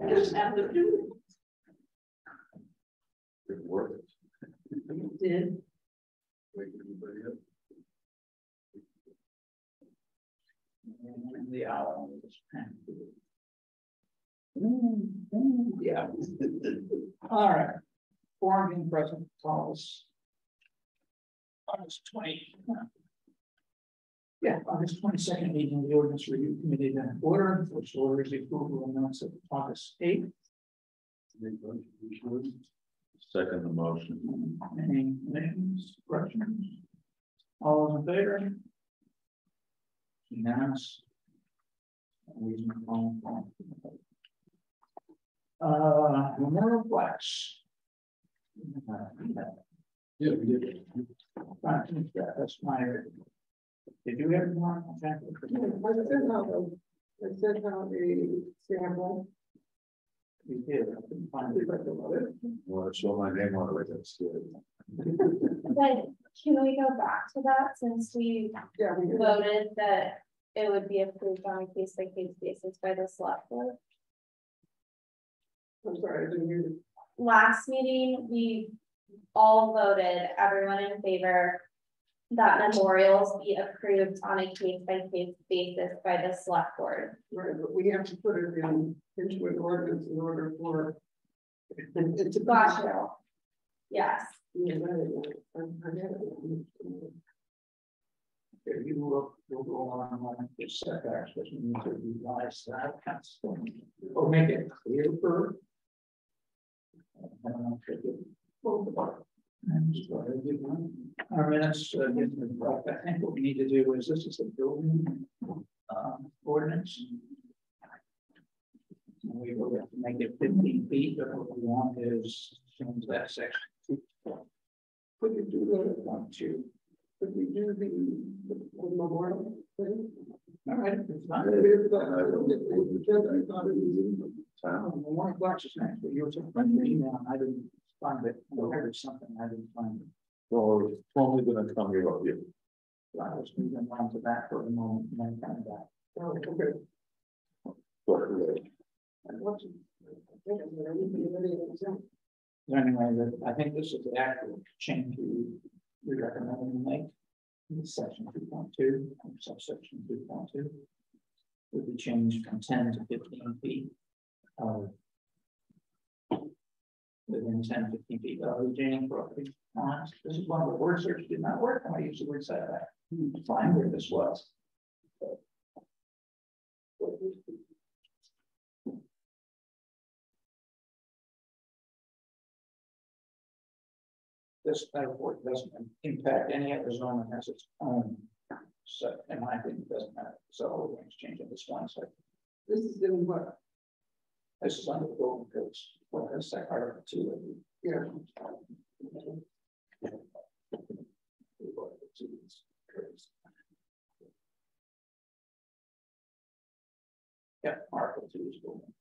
just have to do It worked. it. Did. Wake everybody up. And the owl was yeah. All right. Forum being present calls. August 20. Yeah, August 22nd meeting of the Ordinance Review Committee in order. First order is the approval of minutes of August 8th. Second the motion. Any commissions, questions? All those in favor? Unanimous. Memorial plaques. Yeah, we did. That's my. Did you have one? I sent out a sample. You did. I couldn't find it. Well, show my name on it. That's good. But can we go back to that since we voted that it would be approved on a case by case basis by the select board? I'm sorry, I didn't hear you. Last meeting, we all voted, everyone in favor, that memorials be approved on a case by case basis by the select board. Right, but we have to put it into an ordinance in order for it to. Gotcha. Yes. Yeah, If you look, you'll go on the setbacks, but you need to revise that. Or make it clear for. Our minutes, I think what we need to do is this is the building ordinance. We will have to make it 15 feet, but what we want is change that section. Could you do the 1, 2. could we do the memorial thing? All right, it's not. One flash is next, but you were talking about your email, and I didn't find it. I heard something, I didn't find it. Well, it's probably going to come here up here. So I was moving on to that for a moment, and then coming back. Oh, okay. Anyway, I think this is the actual change we recommend we make. In section 2.2, subsection 2.2, would be changed from 10 to 15 feet. Within 10, 15 feet of retaining property lines. This is one of the word search did not work when I used the word setback. Find where this was. This report doesn't impact any other zone that has its own. So, in my opinion, it doesn't matter. So we're going to change it this one. So This is doing what? this is under the building codes. Well, that's that article 2. Yeah. Yeah, article 2 is building.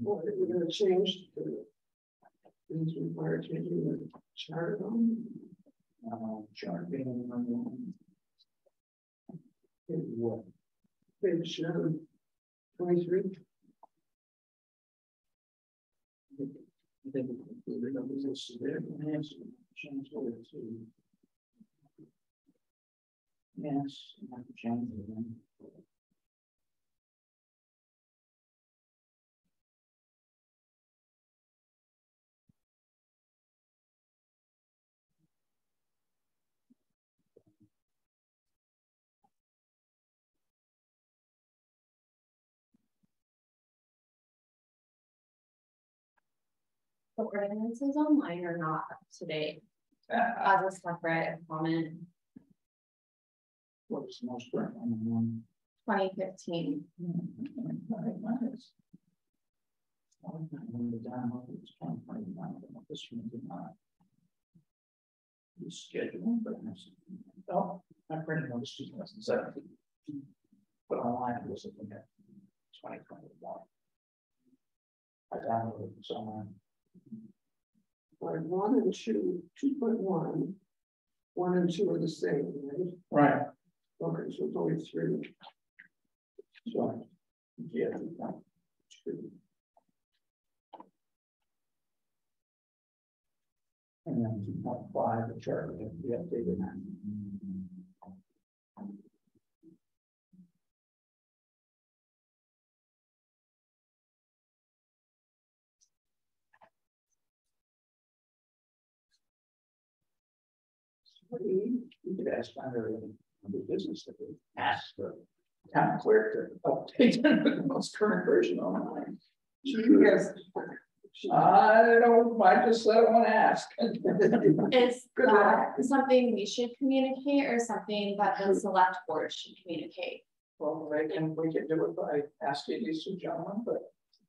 Well, we're going to change things require changing the chart on. Chart being what? Page 23. Change over to. Yes, I have to change it again. The ordinances online are not up to date as a separate comment. What's the most current one? 2015. Schedule, but oh, I printed notes 2017. But online it was looking at 2021. I downloaded it somewhere. All right, 1 and 2, 2.1. 1 and 2 are the same, right? Right. Okay, so it's only 3. So, yeah. 2. And then 2.5, the chart that we updated. You could ask under the business that we ask the town clerk to update the most current version online. Yes. I don't, I just don't want to ask. Is that something we should communicate or something that the select board should communicate? Well, we can do it by asking these two gentlemen, but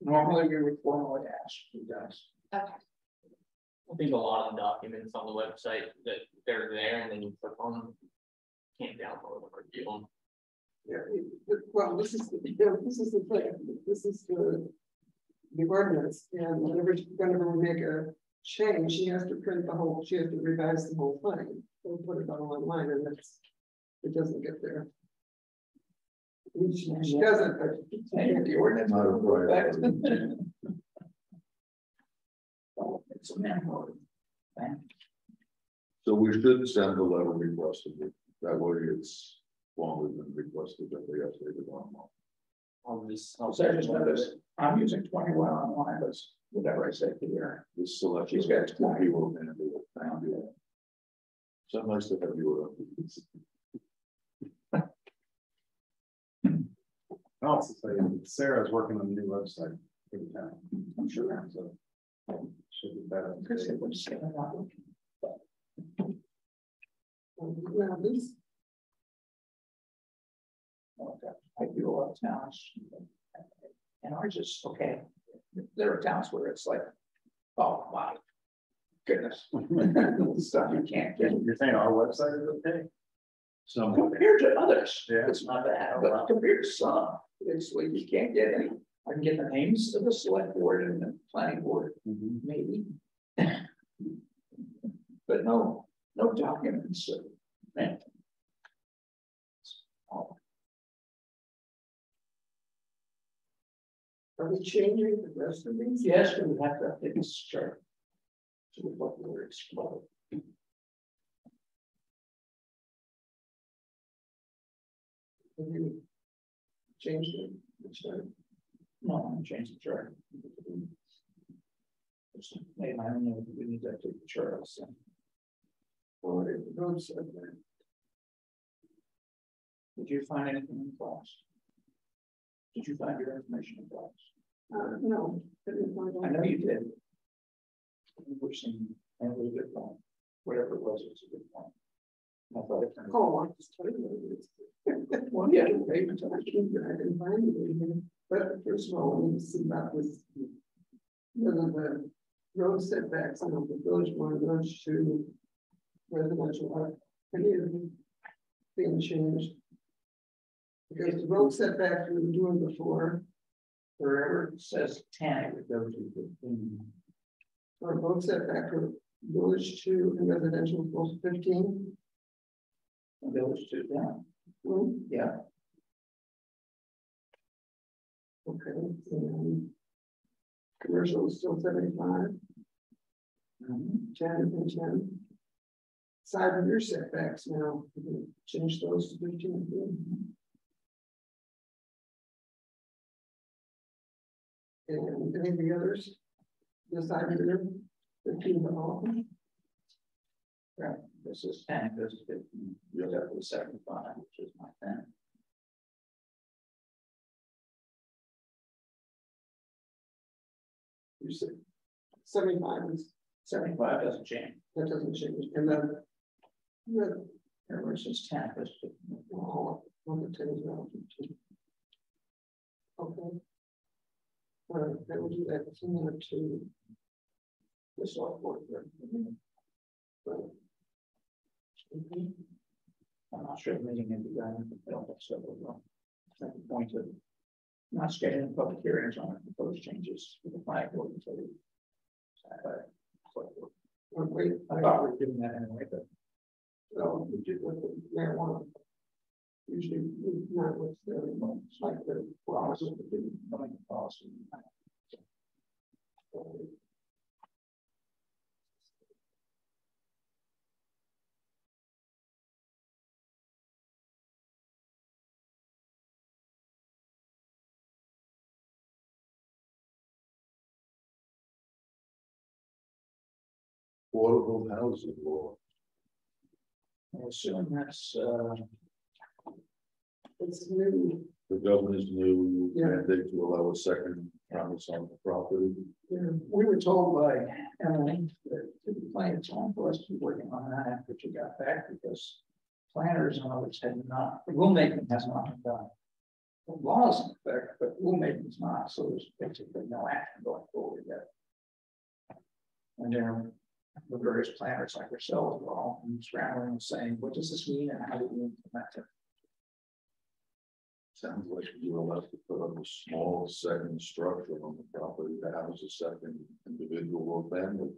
normally we would formally ask you guys. Okay. I think a lot of the documents on the website that they're there and then you click on them, can't download them or view them. Yeah, well, this is the thing. This is the ordinance, and whenever we make a change, she has to print the whole. She has to revise the whole thing. We'll put it all online, and it doesn't get there. She doesn't, but The ordinance. Not a right. It's a man. So we should send a letter requesting it. That way it's longer than requested that they updated online. I'll just Notice, I'm using 21 online, but whatever I say here. This selection. She's got 20. People and do it. I don't do it. So nice to have you around. I'll also tell you, Sarah's working on a new website for the town. I'm sure, so should be better. now this. I do a lot of towns. And ours is okay. There are towns where it's like, oh my goodness. Stuff you can't get. You're saying our website is okay? Some Compared to others, Yeah. it's not bad, but compared to some, it's like you can't get any. I can get the names of the select board and the planning board, maybe. But no documents. Man. Oh, Are we changing the rest of these? yes, we would have to update this chart. To what we're exploring. Have you changed it? Sorry. No, I'm changing the chart. Maybe I don't know, we need to update the chart also. Or it goes, Did you find anything in class? Did you find your information in class? no. I didn't find I out. know you did. We're seeing a really good point. Whatever it was a good point. I thought it. Oh, I'm just telling you. Well, yeah, I didn't find it. But first of all, we need to see about this. The road setbacks and the village one, village to residential, any of them being changed. Because the road setbacks we were doing before, Wherever it says 10, it would go to 15. or road setback for village to and residential goes 15. Village to down. Yeah. Okay, and commercial is still 75, 10 and 10. Side of your setbacks now, you can change those to 15. And any of the others, the side of your 15 for all of them. Right. This is 10, this is 15. You're up to 75, which is my 10. You said 75 is 75 doesn't change. that doesn't change, and then the Everywhere says 10, this is 15. all of the 10 is now 15. Okay. All right, then we'll do that similar to this all for right. Okay. I'm not sure the meeting can be done. I don't think so. Well, second point of not scheduling public hearings on proposed changes to the flag board until Wait, I thought we were doing that anyway, but. no, we did with the marijuana. Usually not with the, like the flowers of the policy. Affordable housing law. I assume that's, It's new. The governor's new Yeah. mandate to allow a second premise on the property. Yeah. we were told by Emily that it would be plenty of time for us to be working on that after she got back, because planners and others had not, the rulemaking has not been done. The law is in effect, but rulemaking is not, so there's basically no action going forward yet. And then the various planners like ourselves are all scrambling and saying, what does this mean and how do we implement it? Sounds like you were left to put up a small second structure on the property to house a second individual or family.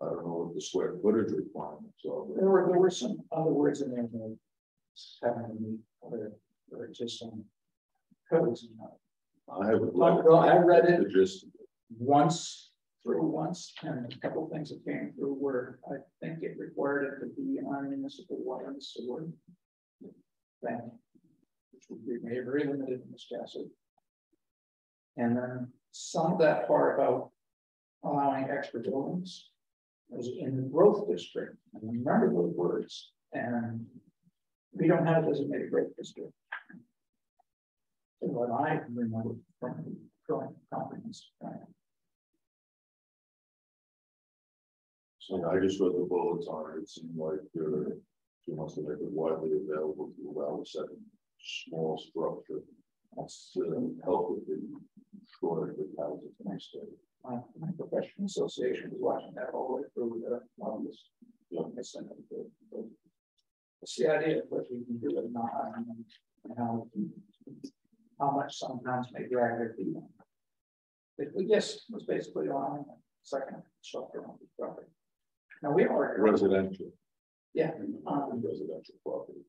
I don't know what the square footage requirements are. There were some other words in there that haven't meet or just some codes. I would Well, like. I read it. Just Once, and a couple of things that came through where I think it required it to be on municipal water and sewer thing, which would be made very limited in this castle. And then some of that part about allowing extra buildings was in the growth district. And remember those words, and we don't have a designated growth district. And what I remember from the current comprehensive plan. So I just read the bullets on it. It seemed like she wants to make it widely available to allow a second small structure. That's to help with the shortage of housing in my state. My professional association was watching that all the way through the this. It's the idea of what we can do and not, and how much sometimes may drag their feet on. But we just was basically on a second shelter on the property. Now we are Residential. Yeah, Residential property.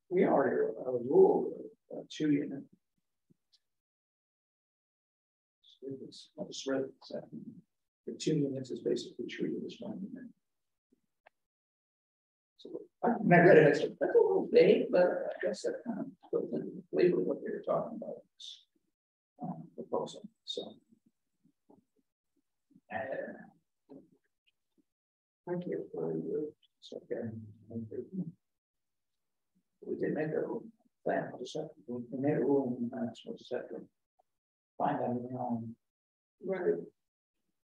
we already ruled a 2 unit. I just read it. The 2 units is basically treated as 1 unit. So when I read it, I said, that's a little vague, but I guess that kind of goes into the flavor of what they were talking about in this proposal. So. I can't find it. It's okay. We did make a plan, we made a rule in the minutes, we'll just have to find everything on. Right.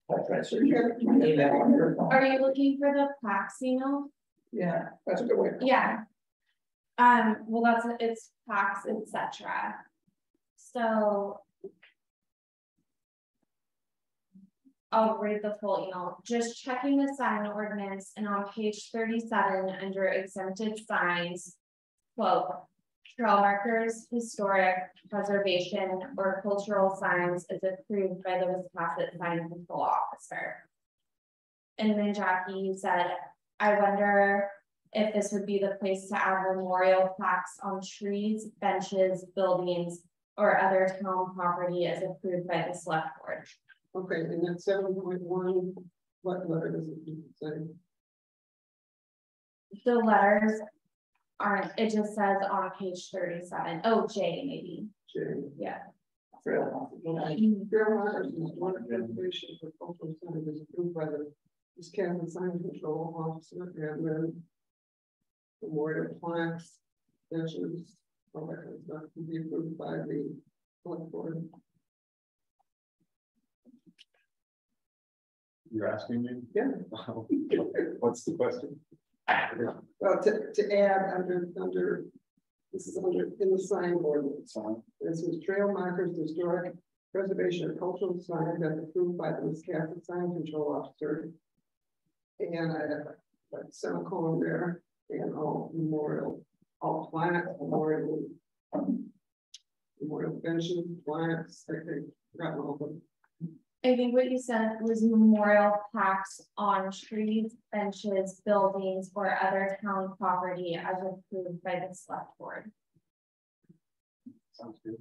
That's right, email on your phone. Are you looking for the plaques, Yeah, that's a good way. Yeah. Well, it's plaques, etc. So I'll read the full email. Just checking the sign ordinance, and on page 37 under exempted signs, quote, trail markers, historic, preservation, or cultural signs is approved by the Wisconsin sign control officer. And then Jackie, you said, I wonder if this would be the place to add memorial plaques on trees, benches, buildings, or other town property as approved by the select board. Okay, and then 7.1, what letter does it say? The letters aren't, it just says on page 37. Oh, J maybe. J. Yeah. Trail. Trail markers is one preservation for cultural center is approved by the Wisconsin sign control officer, and then memorial plaques, benches, all that kind of stuff can be approved by the select board. You're asking me? Yeah. What's the question? Well, to add under this is under in the sign ordinance. This is trail markers, historic preservation of cultural signs that's approved by the Wisconsin sign control officer. And I have a semicolon there, and all memorial, all plaques, memorial benches, plaques, I think, forgotten all of them. I think what you said was memorial plaques on trees, benches, buildings, or other town property as approved by the select board. Sounds good.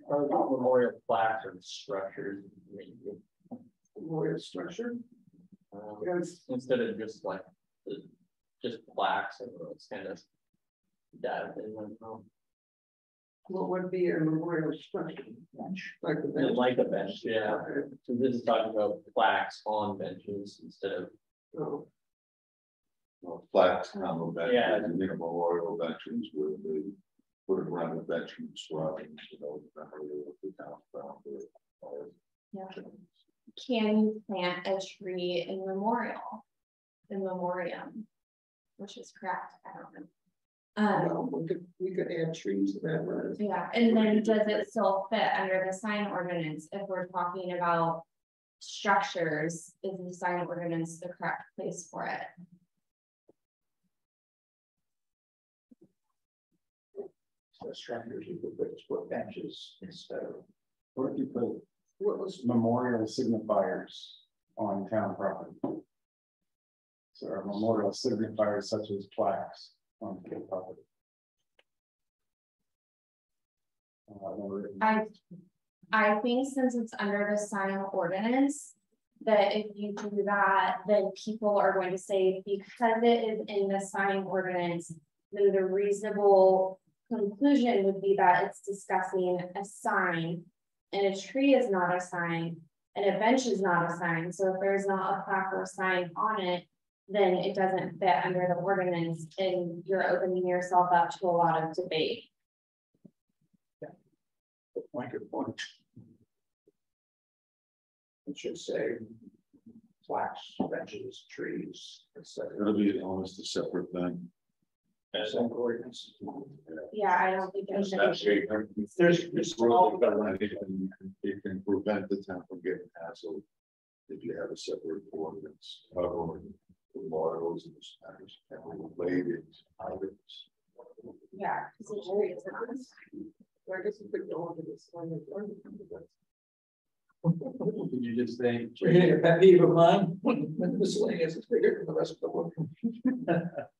Memorial plaques or structures. Memorial structure. Yes. Instead of just like, just plaques, and it's kind of that. What would be a memorial structure? Bench. Like the bench? Like a bench, yeah. Okay. So this is talking about plaques on benches instead of, Oh, Flat town benches, Yeah. memorial benches where they put it around the bench and describe, memory of the town founder. Yeah. Can you plant a tree in memorial? In memoriam, which is correct, I don't know. well, we could add trees to that list. Yeah, and then does it still fit under the sign ordinance if we're talking about structures? Is the sign ordinance the correct place for it? So structures, you could put benches instead of. What if you put What was, memorial signifiers on town property? So our memorial signifiers such as plaques on town property. I think since it's under the sign ordinance, that if you do that, then people are going to say, because it is in the sign ordinance, then the reasonable conclusion would be that it's discussing a sign, and a tree is not a sign, and a bench is not a sign. So if there's not a plaque or sign on it, then it doesn't fit under the ordinance, and you're opening yourself up to a lot of debate. Good point. It should say plaques, benches, trees, etc. It'll be almost a separate thing. As an ordinance. Yeah, I don't think there's That's any. There's it can prevent the town from getting hassled if you have a separate ordinance covering memorials and matters and related items. Yeah, because the jury is not. I guess we could go into this one. Did you just say? You're hitting a pet peeve of mine, when the miscellaneous is bigger than the rest of the book.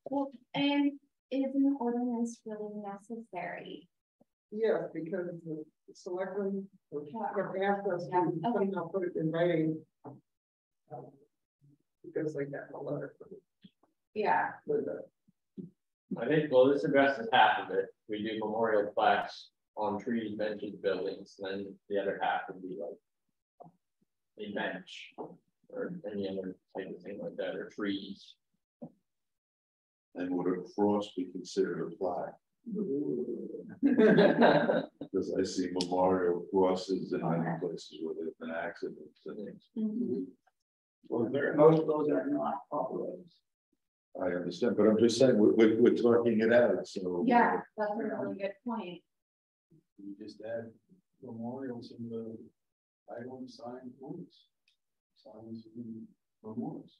Well, and is an ordinance really necessary? Yeah, because the selectmen have asked us Yeah, to okay. somehow put it in writing. Because they got a letter from Yeah, I think, well, this addresses half of it. We do memorial plaques on trees, benches, buildings, and then the other half would be like a bench or any other type of thing like that, or trees. And would a cross be considered a plaque? Because I see memorial crosses in many places where there's been accidents and things. mhm. Well, most of those are not authorized. I understand, but I'm just saying, we're talking it out, so. Yeah, that's a really good point. You just add memorials in the item sign points. Signs in memorials.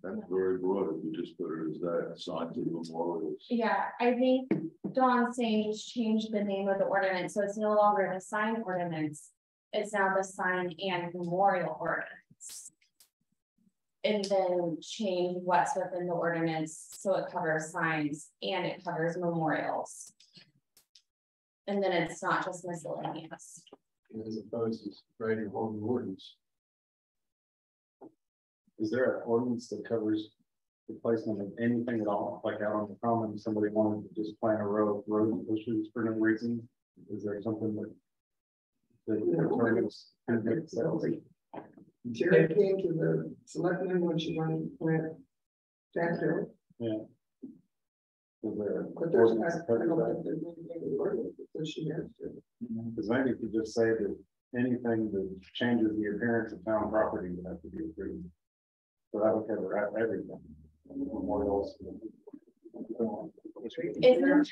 That's very broad, if you just put it as that, sign to memorials. Yeah, I think Dawn's saying just change the name of the ordinance, so it's no longer the sign ordinance. It's now the sign and memorial ordinance. And then change what's within the ordinance, so it covers signs and it covers memorials. And then it's not just miscellaneous. As opposed to writing a whole new ordinance. Is there an ordinance that covers the placement of anything at all, like out on the common, somebody wanted to just plant a row of rose bushes for no reason? Is there something that? Terry came to the selectmen when she wanted to plant that hill. Yeah. Is there? But there's not, I don't think there's anything in the ordinance that says she has to. Because maybe if you just say that anything that changes the appearance of town property would have to be approved. So that would cover everything. Memorials. Isn't,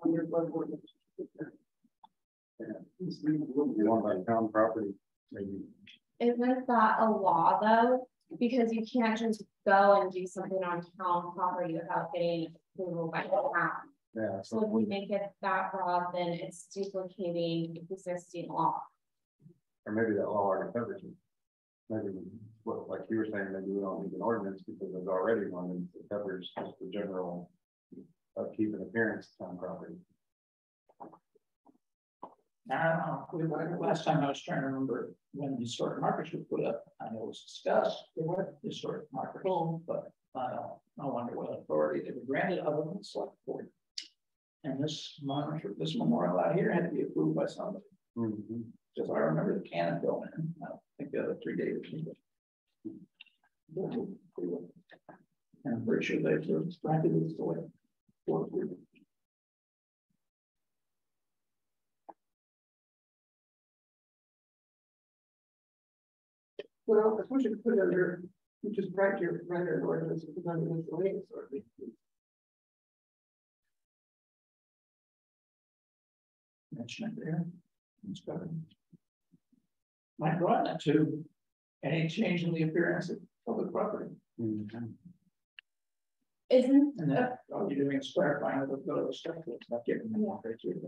Under what ordinance? You want like town property, maybe. isn't that a law though? Because you can't just go and do something on town property without getting approval by the town. Yeah, So if we make it that broad, then it's duplicating existing law. or maybe that law already covers it. Maybe, what, like you were saying, maybe we don't need an ordinance because there's already one that covers just the general upkeep and appearance of town property. I don't know, last time I was trying to remember when the historic markers were put up, I know it was discussed, there were historic markers, but I wonder what authority they were granted other than the select board. And this monitor, this memorial out here had to be approved by somebody. Because I remember the canon going in, I don't think the other 3 days. And I'm pretty sure they were granted this the way. Well, I suppose you could put it under, you just write an ordinance, put it under miscellaneous ordinance. Mention it there. It's covered. Might draw that to any change in the appearance of public property. Isn't, And that, all you're doing is clarifying the go to the stuff that's not giving them more criteria.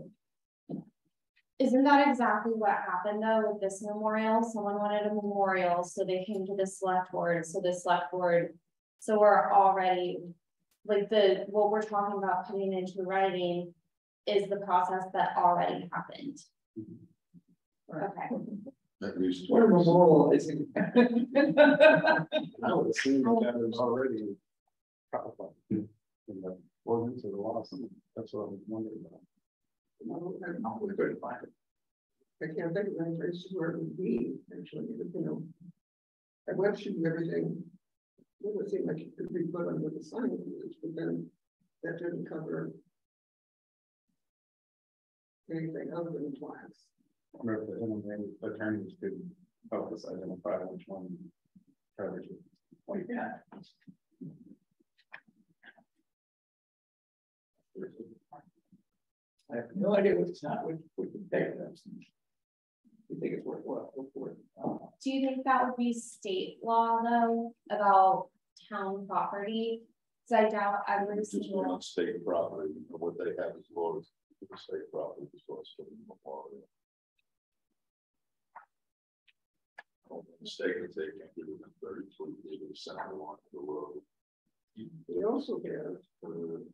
isn't that exactly what happened though with this memorial? Someone wanted a memorial, so they came to the select board, so the select board, so we're already, like what we're talking about putting into writing is the process that already happened. Okay. At least. What a memorializing. I would assume that is already codified in the ordinance or the law. That's what I was wondering about. No, We're going to find it. I can't think of any places where it would be, actually, a web should do everything. It would seem like it could be put under the sign, but then that didn't cover anything other than class. I wonder if the MMA attorneys could help us identify which one covers it. Well, yeah. I have no idea what it's not, we can pay for that. You think it's worthwhile, go for it. Do you think that would be state law though, about town property? Cause I doubt every Just single. on state property, and what they have as well as the state property as well as the memorial. The state can take it within 33 feet of the center line of the road. They also have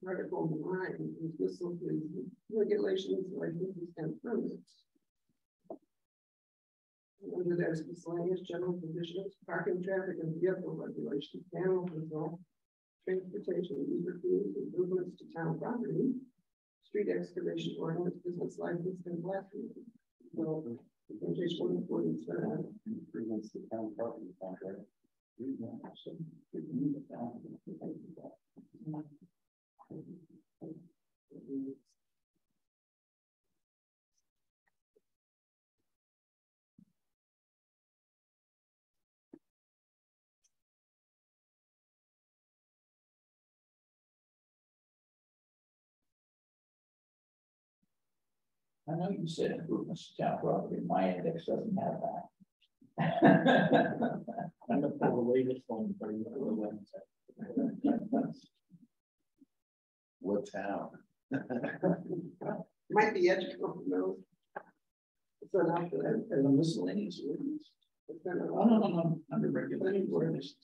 Article 9, this is regulations, licenses, and permits. Under that miscellaneous general conditions, parking, traffic, and vehicle regulations, animal control, transportation, user fees, improvements to town property, street excavation ordinance, business license, and blasting. So, in case 147, Improvements to town property contract. I know you said improvements to town property, my index doesn't have that. I'm gonna pull the latest one for you. What town? might be educational, no. It's an after As a miscellaneous ordinance. it's been Oh, no, under regulating ordinance.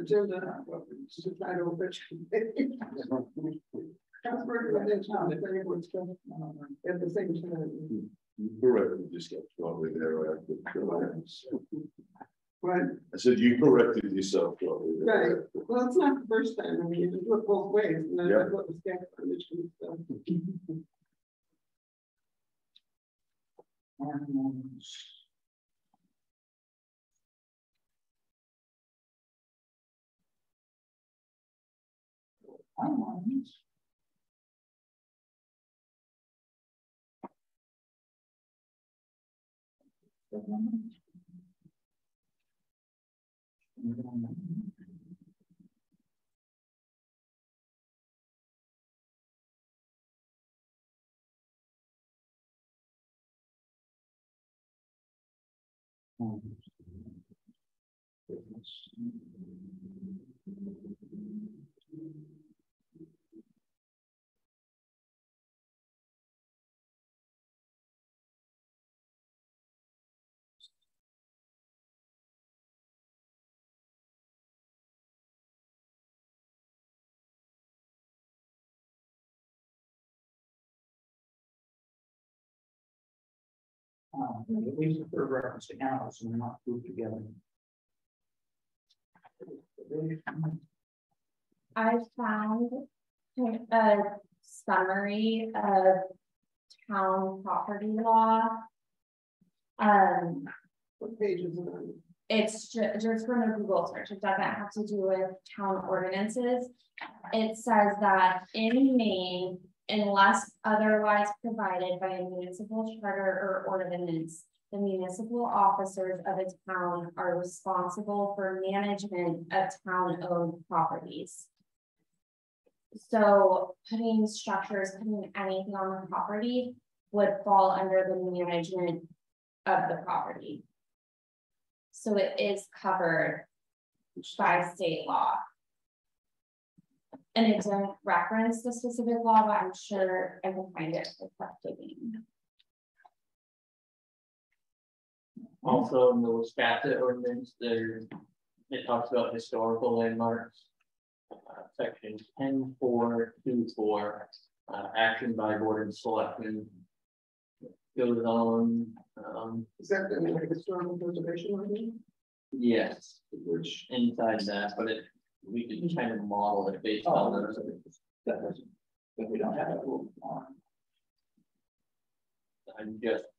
agenda. It's a title, which. Councilor, the planning board stuff at the same time. You correctly just got shortly there. Right, I said you corrected yourself shortly right. there. Well, it's not the first time. I mean, you can do it both ways. And then Yeah. that's what the staff condition stuff. At least the third reference to animals and they're not grouped together. I found a summary of town property law. What page is it on? It's just from a Google search. It doesn't have to do with town ordinances. It says that in Maine, unless otherwise provided by a municipal charter or ordinance, the municipal officers of a town are responsible for management of town-owned properties. So putting structures, putting anything on the property would fall under the management of the property. So it is covered by state law. And it doesn't reference the specific law, but I'm sure I can find it if I'm digging. Also in the Wisconsin ordinance, it talks about historical landmarks. Section 10.4.24, action by board of selectmen goes on. Is that the historical preservation ordinance? Yes, Which inside that, but we can kind of model it based on those. That doesn't, but we don't have that rule.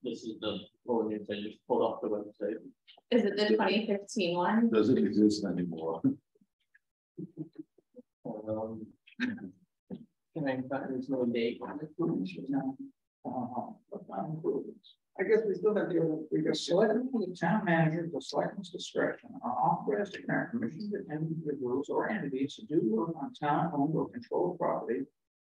This is the ordinance I just pulled off the website. Is it the 2015 one? Doesn't exist anymore. Can I find there's no date on it? I guess we still have We go selecting the town manager, the selectman's discretion, are authorized to grant permission to individuals or entities to do work on town-owned or controlled property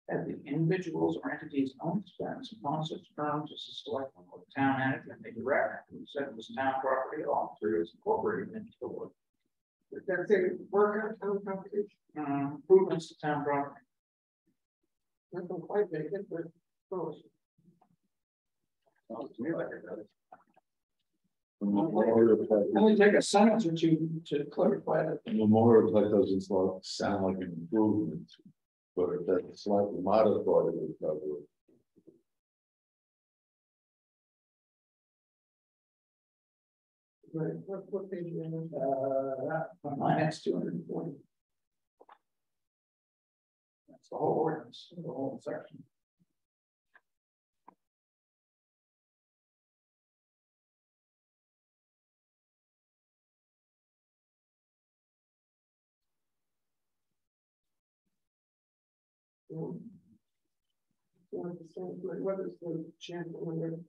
at the individuals or entities' own expense upon such terms as the selectman or the town manager may direct, who said this town property officer is incorporated into the work. That's it, work on town property. Improvements to town property. Nothing quite big, but close. Sounds to me like it does. Only take a sentence or two to clarify that. The memorial plaque doesn't sound like an improvement, but if that's slightly modified, it would cover it. Right, what page are you on? Mine has 240. That's the whole ordinance, the whole section. What is the channel number?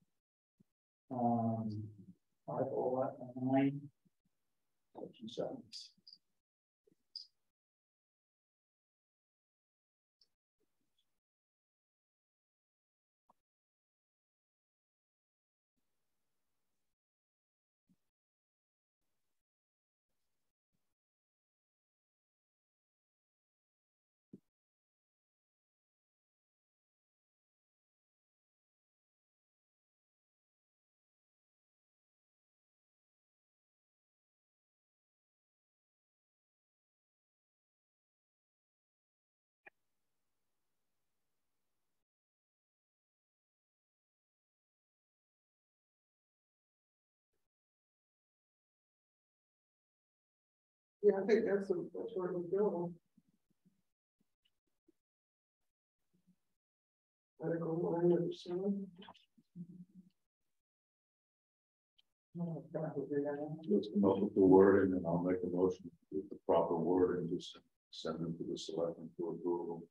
Article 9. 7. Yeah, I think that's where we go. Article 9 of 7. Let's come up with the wording and I'll make a motion with the proper wording, just send them to the selectmen for approval.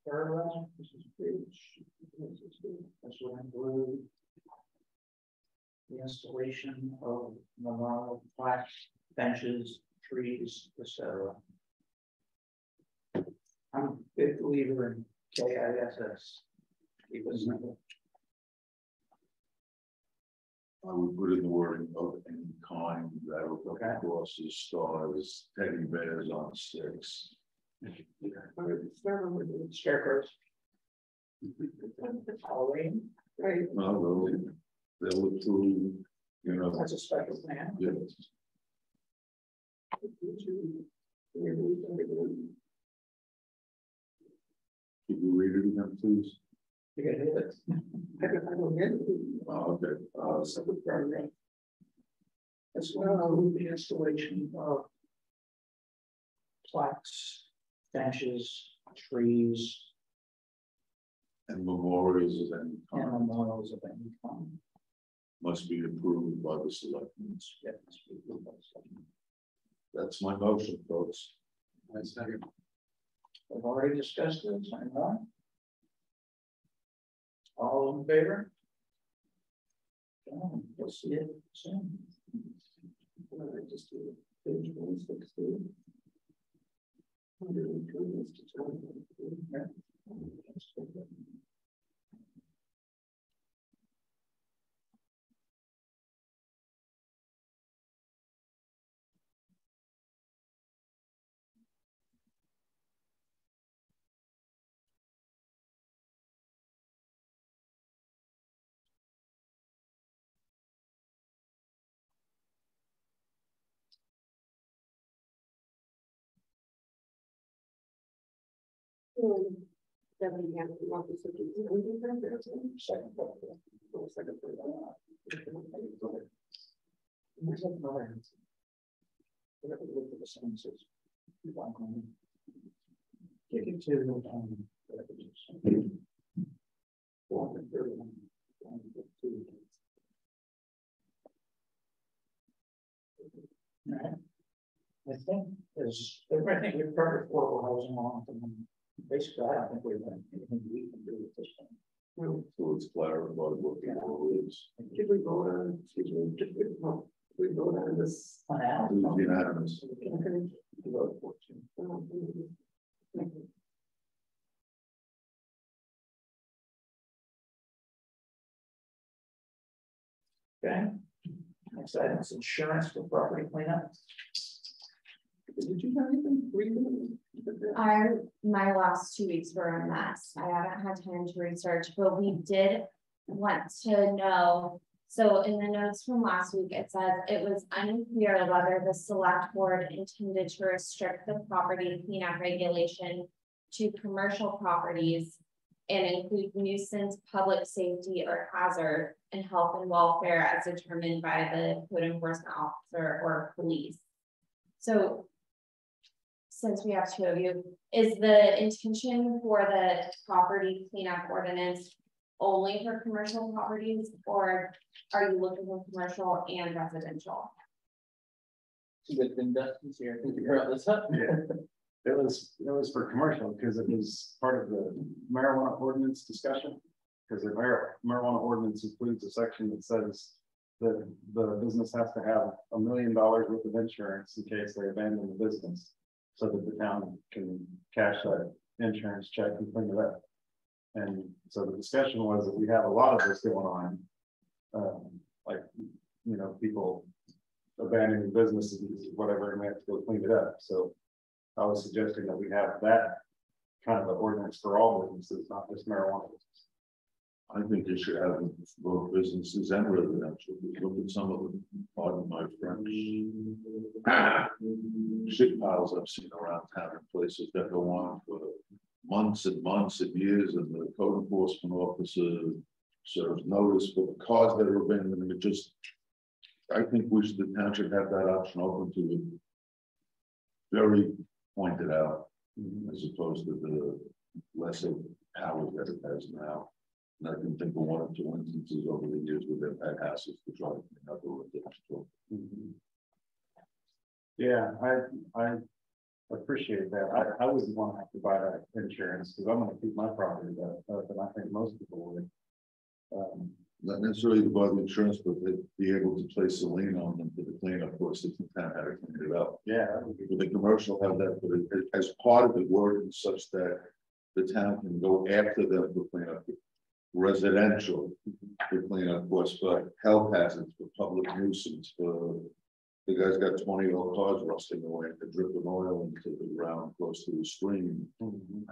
Paragraph, this is page. That's what I'm doing. The installation of memorial plaques, benches, trees, etc. I'm a big believer in KISS. Because I would put in the wording of any kind that would look crosses, stars, teddy bears on sticks. scarecrows. Halloween, Right. Not really. They'll approve, you know. that's a special plan. Yes. Could you read it again, please? You gotta hit it. I don't get it. Oh, okay. Second paragraph. As well, the installation of plaques, benches, trees, And memorials of any and kind memorials of any kind. must be approved by the selectmen. Yes. That's my motion, folks. We've already discussed this, I know. All in favor? We'll see it soon. I just do it. Page 160. 102 is to 20. Yeah. I think we've covered affordable housing on. Basically, I don't think we've done anything we can do at this point. So it's clarified what the rule is. Did we vote on, excuse me, did we vote on this? On Al? It was unanimous. Okay. Vote for it. Thank you. Okay. Next item is insurance for property cleanup. Did you have anything? My last 2 weeks were a mess. I haven't had time to research, but we did want to know. So in the notes from last week, it says it was unclear whether the select board intended to restrict the property cleanup regulation to commercial properties and include nuisance, public safety, or hazard, and health and welfare as determined by the code enforcement officer or police. So since we have 2 of you, is the intention for the property cleanup ordinance only for commercial properties, or are you looking for commercial and residential? Good thing Dustin's here to figure out this up. Yeah. It was for commercial because it was part of the marijuana ordinance discussion. Because the marijuana ordinance includes a section that says that the business has to have $1 million worth of insurance in case they abandon the business, so that the town can cash that insurance check and clean it up. And so the discussion was that we have a lot of this going on, like, you know, people abandoning businesses, whatever, and we have to go clean it up. So I was suggesting that we have that kind of an ordinance for all businesses, not just marijuana business. I think you should have both businesses and residential. Look at some of them, pardon my French. Shit piles I've seen around town in places that go on for months and months and years, and the code enforcement officer serves notice for the cars that are abandoned. And it just, I think the town should have that option open to it. Very pointed out, as opposed to the lesser powers that it has now. And I can think of 1 or 2 instances over the years where they've had hassles to try to clean up residential. Yeah, I appreciate that. I wouldn't want to have to buy that insurance because I'm going to keep my property up, and I think most people would. Not necessarily to buy the insurance, but they'd be able to place a lien on them for the cleanup. Of course, if the town had to clean it up. Yeah. But the commercial have that, but as part of the wording such that the town can go after them for cleanup. Residential for cleanup, of course, for health hazards, for public nuisance, for the guy's got 20 old cars rusting away, the drip of oil into the ground close to the stream,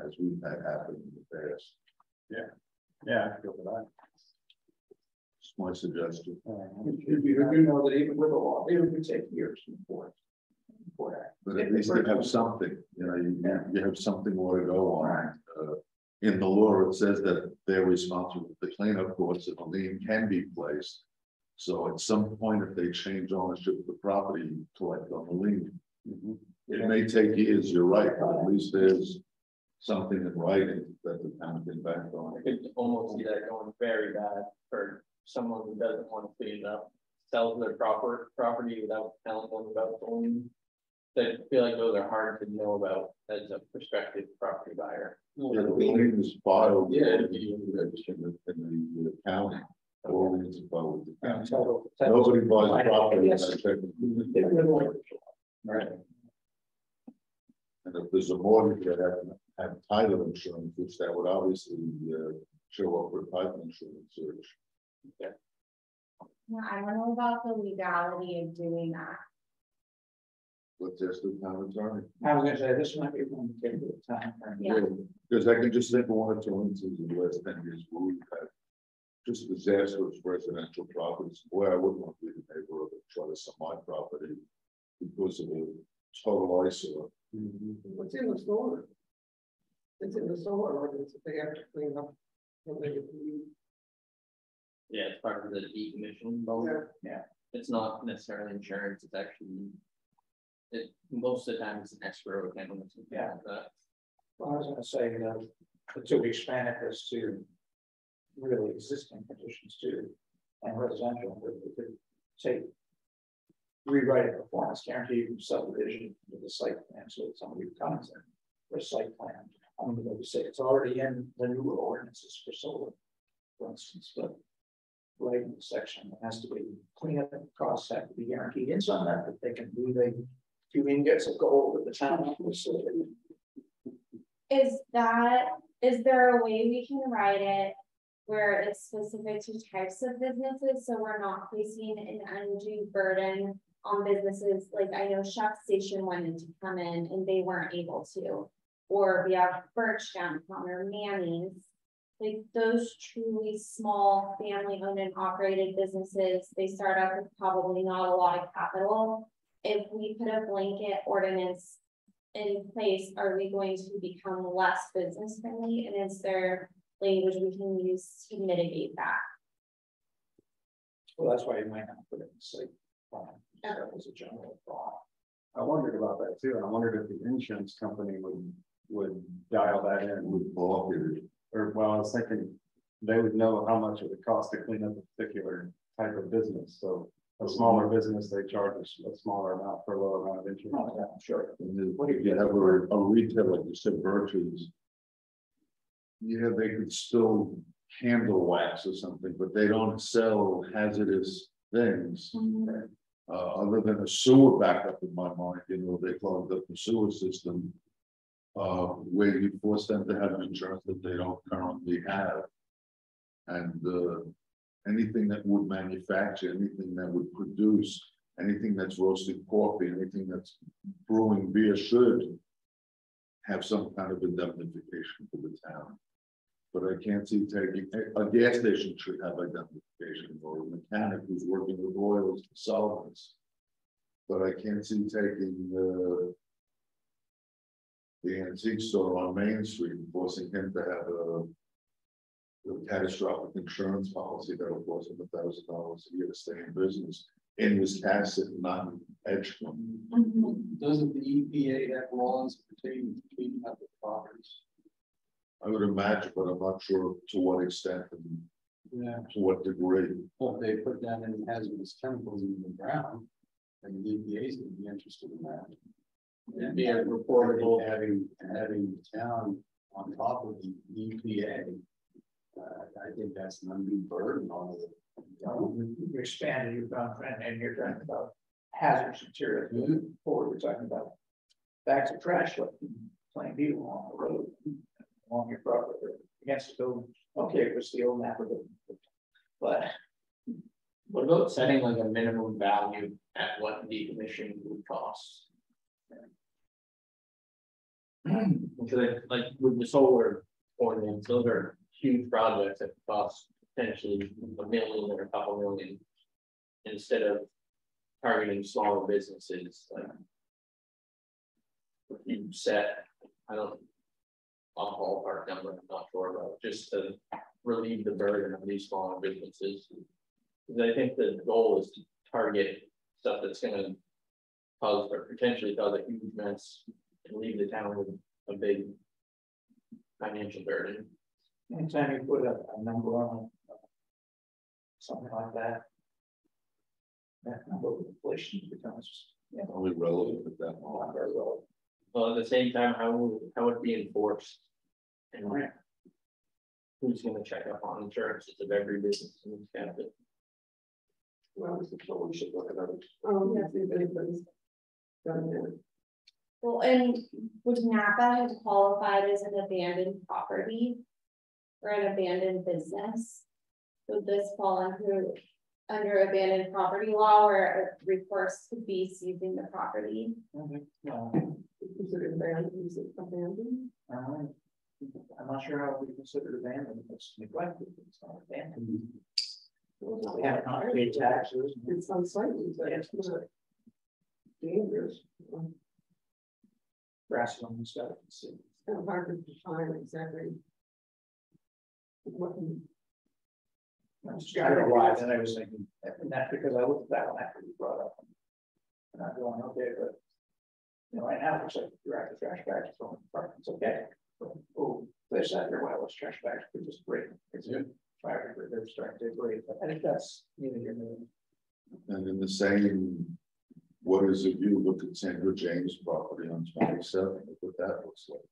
as we've had happen in the past. Yeah, I feel for that. It's my suggestion. You know that even with a law, it would take years before that. But at least they have something, you know, you have something more to go on. in the law, it says that they're responsible for the cleanup costs if a lien can be placed. So at some point, if they change ownership of the property, you collect on the lien. It may take years, you're right, but at least there's something in writing that the town can back on. I could almost see that going very bad for someone who doesn't want to clean it up, sells their property without telling them about the lien. I feel like those are hard to know about as a prospective property buyer. Yeah, the lien is filed. Yeah. In the county. All liens are filed with the county. Title- Nobody buys property. Yes. Right. And if there's a mortgage that have title insurance, which that would obviously show up with title insurance search. Yeah, I don't know about the legality of doing that. Let's ask the town attorney. I was gonna say, this might be one to take the time. Yeah. Because I can just think of one or two instances in the last 10 years where we've had just disastrous residential properties where I wouldn't want to be the neighbor of a try to sell my property because of a total eyesore. What's in the solar? It's in the solar ordinance that they have to clean up. When they leave. Yeah, it's part of the decommissioning. Yeah. It's not necessarily insurance, it's actually. Most of the time it's an escrow account. Yeah. Well, I was gonna say that to expand it as to really existing conditions too, and residential, but we could take. Rewrite a performance guarantee from subdivision to the site plan, so that somebody comes in for a site plan. I mean, like you say, it's already in the newer ordinances for solar, for instance, but. Right in the section, it has to be cleanup costs have to be guaranteed in some that they can do a few ingots of gold with the town. Is there a way we can write it where it's specific to types of businesses, so we're not placing an undue burden on businesses? Like I know Chef Station wanted to come in and they weren't able to, or we have Birch downtown or Manny's, like those truly small family owned and operated businesses. They start out with probably not a lot of capital. If we put a blanket ordinance in place, are we going to become less business friendly? And is there language we can use to mitigate that? Well, that's why you might not put it in the site plan. That was a general thought. I wondered about that too, and I wondered if the insurance company would dial that in. With blockage. Or, well, I was thinking they would know how much it would cost to clean up a particular type of business. So a smaller business, they charge a smaller amount for a lower amount of insurance. Oh, yeah, sure. What if you have a retailer, like you said, Birch's? Yeah, they could still handle wax or something, but they don't sell hazardous things. Other than a sewer backup in my mind, they clogged up the sewer system. Where you force them to have an insurance that they don't currently have. And anything that would manufacture, anything that would produce, anything that's roasting coffee, anything that's brewing beer should have some kind of indemnification for the town. But I can't see taking, a gas station should have identification, or a mechanic who's working with oils, solvents. But I can't see taking the antique store on Main Street and forcing him to have a catastrophic insurance policy that will cost him $1,000 a year to stay in business in Wisconsin, not in Edgecombe. Doesn't the EPA have laws pertaining to cleaning up the properties? I would imagine, but I'm not sure to what extent and to what degree. Well, if they put down any hazardous chemicals in the ground, then the EPA is going to be interested in that. And be reportable having the town on top of the EPA. I think that's an undue burden on it. You expanded your boundary and you're talking about hazardous materials. Before we're talking about bags of trash, like plain view along the road, along your property, against the building. Okay, it was the old map of it, but What about setting like a minimum value at what decommissioning would cost? Because like with the solar ordinance, those are huge projects that cost potentially $1 million or a couple million, instead of targeting smaller businesses. Like you set, I don't on ballpark number, I'm not sure about, just to relieve the burden of these smaller businesses. Because I think the goal is to target stuff that's gonna cause or potentially cause a huge mess and leave the town with a big financial burden. Anytime you put a number on something like that number of inflation becomes only relevant at that moment. not very relevant. Well, at the same time, how would it be enforced? And who's gonna check up on insurances of every business in this county? Well, this is what we should look at others. Yeah, see if anybody's done it. Well, and would Napa have qualified as an abandoned property? Or an abandoned business? Would this fall under abandoned property law where a recourse could be seizing the property? Is it abandoned? Is it abandoned? I'm not sure how we consider abandoned, it's neglected, it's not abandoned. They have not paid taxes. It's unsightly, but it's not dangerous. Grassland and stuff. It's kind of hard to define exactly what. I don't know why, then I was thinking, and that's because I looked at that one after you brought up. And I'm going, okay, but you know, right now it looks like you're at the trash bags from it's okay. Oh, they said your wireless trash bags are just great. It's good. They're starting to agree, but I think that's neither here nor there. And in the same, what is it, you look at Sandra James property on 27, look what that looks like.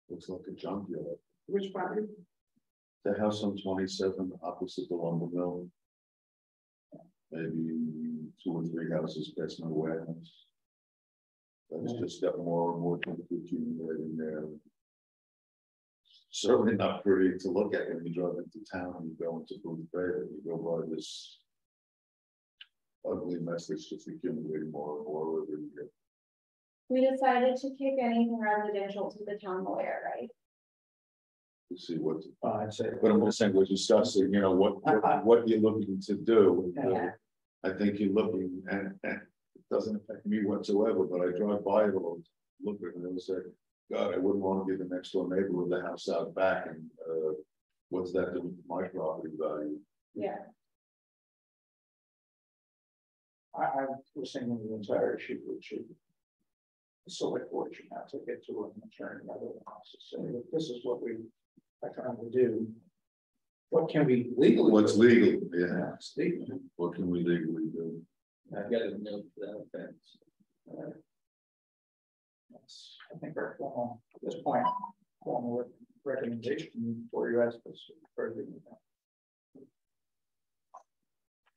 Looks like a junkyard. Which property? The house on 27 opposite the lumber mill. Maybe 2 or 3 houses past my warehouse. That's just got more and more people accumulating there. Certainly not pretty to look at when you drive into town and you go into Booth Bay and you go by this ugly mess that's just accumulating more and more every year. We decided to kick anything residential to the town lawyer, right? To see what, I'd say, but I'm just saying, we're discussing, you know, what you're looking to do. Yeah. I think you're looking, and it doesn't affect me whatsoever, but I drive by it all, look at it and say, God, I wouldn't want to be the next door neighbor with the house out back, and what's that doing to my property value? Yeah. I was thinking the entire issue, which is the select board should now take it to an attorney, other analysis, say, look, this is what we are trying to do. What can we legally? What's do? legal? Yeah. It's legal. What can we legally do? I've got a note to that effect. That's, I think, our formal, at this point, formal recommendation for you as this further.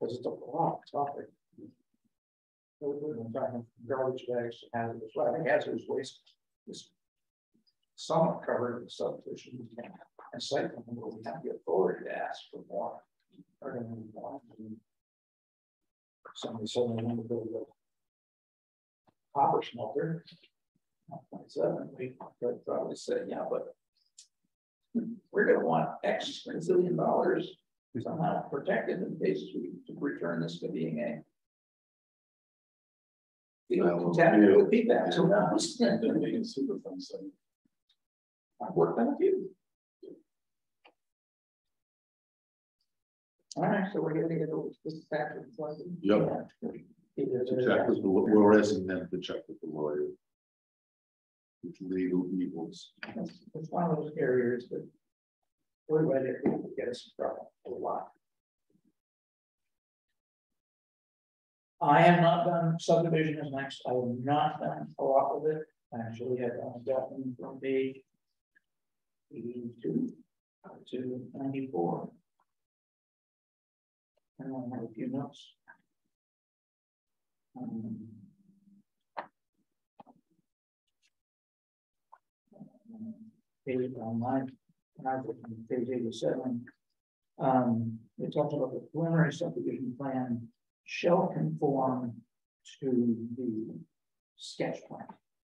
Because it's a lot topic. Garbage bags, hazardous, well, I think hazardous waste is somewhat covered in the subdivision and site plan, but we have the authority to ask for more. Or to move more. Somebody suddenly wanted to build a copper smelter. 27, we could probably say, yeah, but we're going to want X $1 zillion somehow protected in case we return this to being a contaminated with PFAS. Who knows? I've worked on a few. All right, so we're going to get this back to the Yep. To check with the, we're asking them to check with the lawyer. With legal evils. It's one of those areas that we're ready to get us in trouble a lot. I have not done subdivision as next. I have not done a lot with it. I actually have gotten from page 82 to 94. And I have a few notes. Page online, and I was on page 87. It talks about the preliminary subdivision plan shall conform to the sketch plan.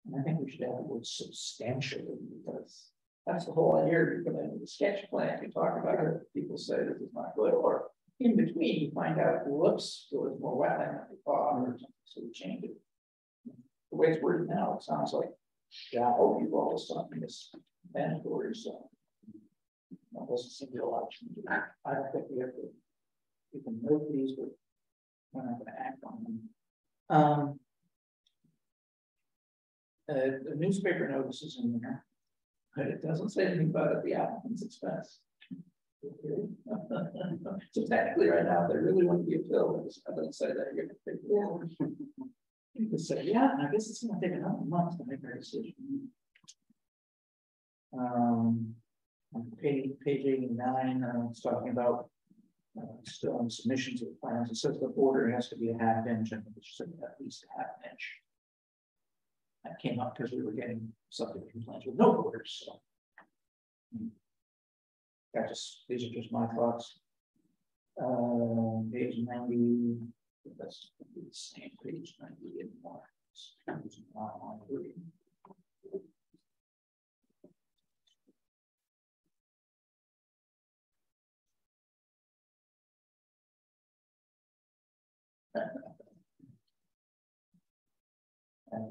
And I think we should add the word substantially, because that's the whole idea. You come into the sketch plan, you talk about it, people say this is not good, or in between, you find out, whoops, there was more wetland than we thought, or something, so we change it. The way it's worded now, it sounds like, yeah, oh, you've all of a sudden this mandatory, so. That doesn't seem to be a lot. I don't think we have to, we can note these, but we're not gonna act on them. The newspaper notice is in there, but it doesn't say anything about it at the applicant's expense. So technically right now, there really wouldn't be a bill, I don't say that you're gonna take it. Yeah. You could say, yeah, I guess it's gonna take another month to make our decision. On page 89, it's talking about still on submissions of plans. It says the border has to be a half inch, and it should be at least a half inch. That came up because we were getting subdivision plans with no borders. So these are just my thoughts. Page 90, that's the same page 90 anymore. And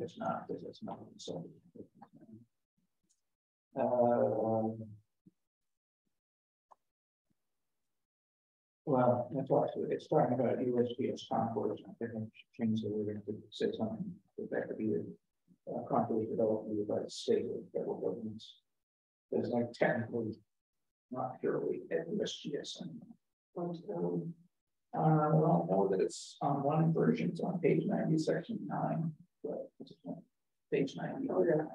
it's not, because it's not so. Well, that's why it's talking about USPS concourse. I think it change the word to say something that could be a concourse developed by the state or federal governments. There's like technically not purely at USGS anymore. Well, I know that it's on one version, it's on page 90, section 9, but it's page 90. Oh, yeah.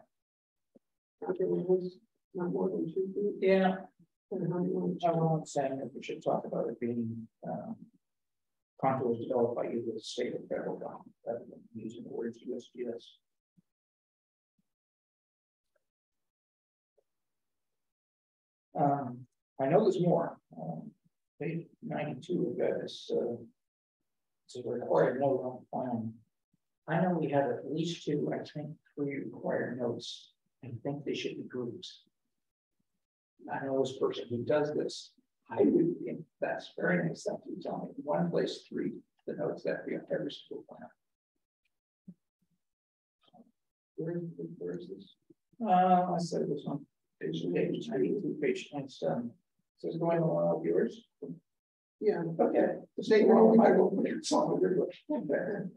Not more than 2 feet. Yeah. I'm saying that we should talk about it being contours developed by either the state or federal government rather than using the words USGS. I know there's more. Page 92, we've got this, it's a required note on the plan. I know we have at least 2, I think 3 required notes. I think they should be grouped. I know this person who does this. I would think that's very nice that you tell me. One place 3, the notes that be on every single plan. Where is this? I said this on page 92, page 97. So it's going along with yours. Yeah, okay. The statement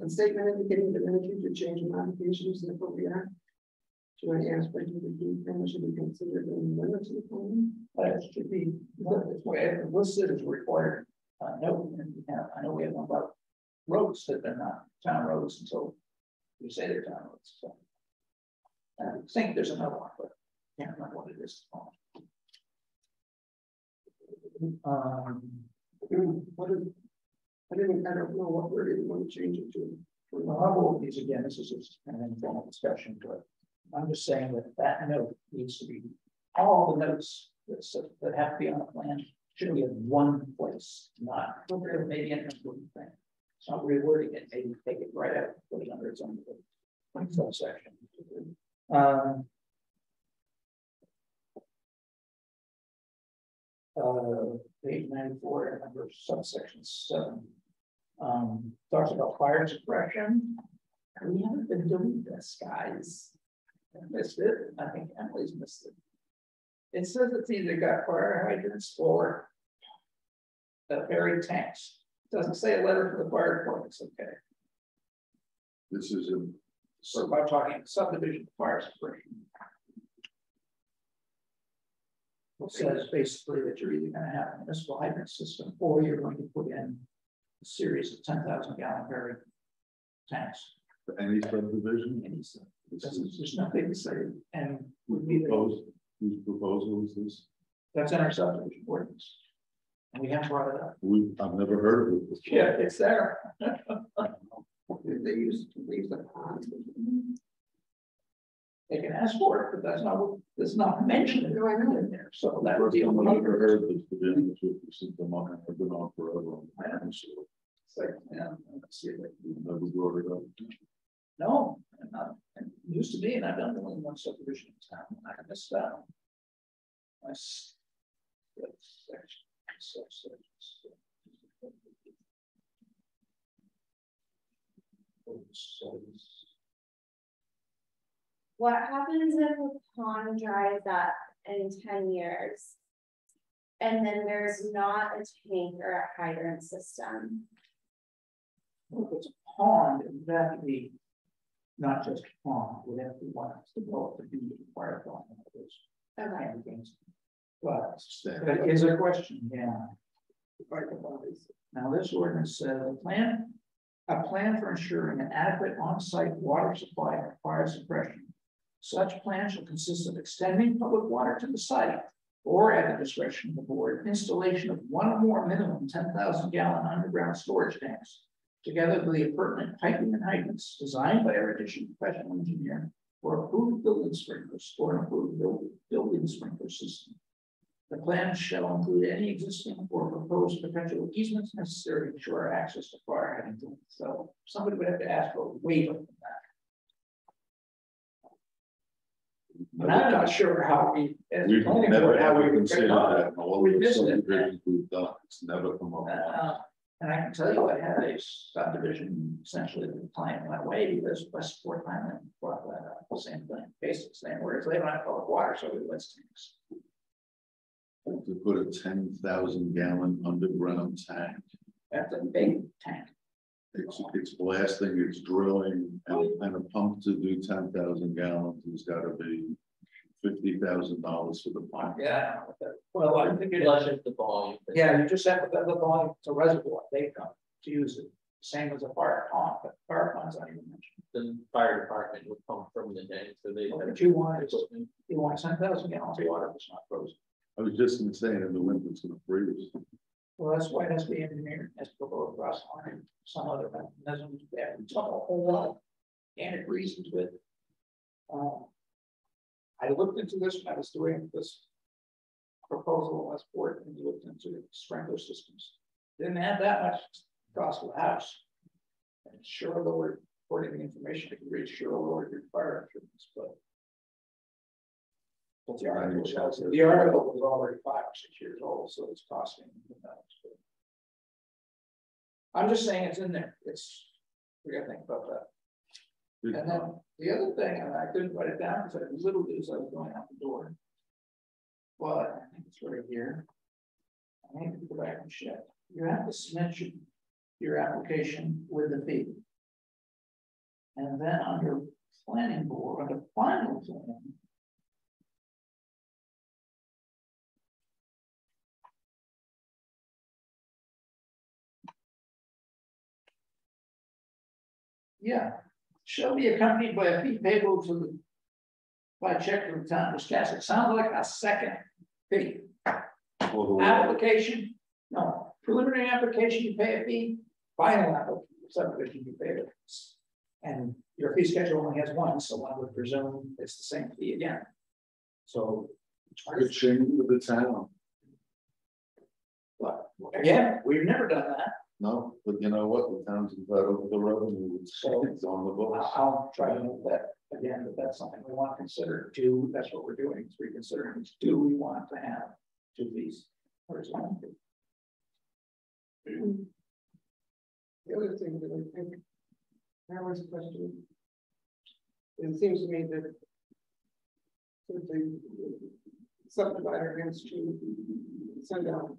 a statement indicating that in the future change in modifications in the appropriate. Should I ask whether the should be considered in limits of the plan? That should be listed as required. No, I know we have one about roads that they're not town roads until we say they're town roads. So I think there's another one, but I can't remember what it is. I don't know what word you want to change it to. Well, I'll go over these again. This is just an informal discussion, but I'm just saying that that note needs to be all the notes that have to be on the plan should be in one place, not maybe an important thing. It's not rewording it, maybe take it right out, put it under its own subsection. Page 94, number subsection 7. Talks about fire suppression. We haven't been doing this, guys. I missed it. I think Emily's missed it. It says it's either got fire hydrants or buried tanks. It doesn't say a letter for the fire department. Okay. This is a. So by talking subdivision fire suppression. It says basically that you're either going to have a municipal hydrant system or you're going to put in a series of 10,000 gallon buried tanks. For any subdivision? Any subdivision. There's nothing to say. And would be whose proposal is this? That's in our subdivision ordinance. And we haven't brought it up. I've never heard of it before. Yeah, it's there. They used to leave the pond. They can ask for it, but that's not mentioned in there. So that would be I've never heard of this, to be honest with you, since the month I've been on forever. I am sure. It's like, yeah, let's see if You've never brought it up. No, I'm not. It used to be, and I've done only one subdivision in town. I missed out. What happens if a pond dries up in 10 years. And then there's not a tank or a hydrant system. Well, if it's a pond, it would have to be not just a pond, it would have to be one that's developed to be required for all of those. Okay. But that is a question, yeah. Now, this ordinance says a plan for ensuring an adequate on-site water supply and fire suppression. Such plan shall consist of extending public water to the site or at the discretion of the board, installation of one or more minimum 10,000 gallon underground storage tanks, together with the appurtenant piping and hydrants designed by a registered professional engineer or approved building sprinklers or an approved building sprinkler system. The plan shall include any existing or proposed perpetual easements necessary to ensure access to fire hydrant. So somebody would have to ask for a waiver from that. And I'm not sure how we, as We've planning never board, how we would considered that in all we the visited subdivisions we've done. It's never come up. and I can tell you, I had a subdivision essentially the client went away because Westport Highland brought that up. The same thing, basic same words. They don't have public water, so we list tanks. To put a 10,000 gallon underground tank. That's a big tank. It's blasting, it's drilling, and a pump to do 10,000 gallons has got to be $50,000 for the pump. Yeah. Well, I think it Plus the volume. yeah, you just have to have the volume, it's a reservoir, they come to use it. Same as a fire pond, but fire ponds aren't even mentioned. The fire department would pump from the tank, so they. What you want is, you want 10,000 gallons of water that's not frozen. I was just gonna say, in the winter, it's gonna freeze. Well, that's why it has to be engineered as proposed across line, some other mechanism. We have to talk a whole lot and reasons with. I looked into this when I was doing this proposal last board and looked into sprinkler systems. Didn't add that much cost of the house. And sure lowered, according to the information, I could read sure lowered your fire insurance, but. But the article was already 5 or 6 years old, so it's costing. I'm just saying it's in there. It's, we gotta think about that. And then the other thing, and I couldn't write it down because I literally as I was going out the door. But I think it's right here. I need to go back and check. You have to submit your application with the fee. And then under planning board, under final plan. Yeah, shall be accompanied by a fee payable to the by check to the town of Wisconsin. It sounds like a second fee. Application, no, preliminary application, you pay a fee, final application, subdivision, you pay it. And your fee schedule only has one, so one would presume it's the same fee again. So Good change with the town. but again, we've never done that. No, but you know what? The town's entitled to the revenue. It's on the books. I'll try to note that again, but that's something we want to consider. Do that's what we're doing is reconsidering. Do we want to have 2 fees or is one fee? The other thing that I think there was a question. It seems to me that the subdivider has to send out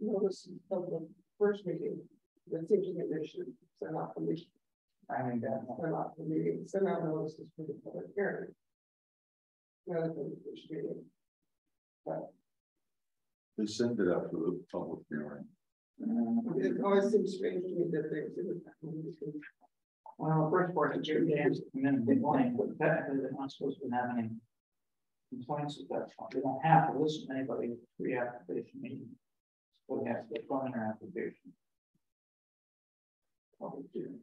notice of the first meeting. That seems to me they should send out the meeting. I mean, Send out the meeting, send out notices for the public hearing. Rather than the first meeting. But They sent it out for the public hearing. it always seems strange to me that they didn't. well, first part of your dance and then they blank, but technically they're not supposed to have any complaints with that. They don't have to listen to anybody pre-application meeting. So they have to get on their application. Public hearing.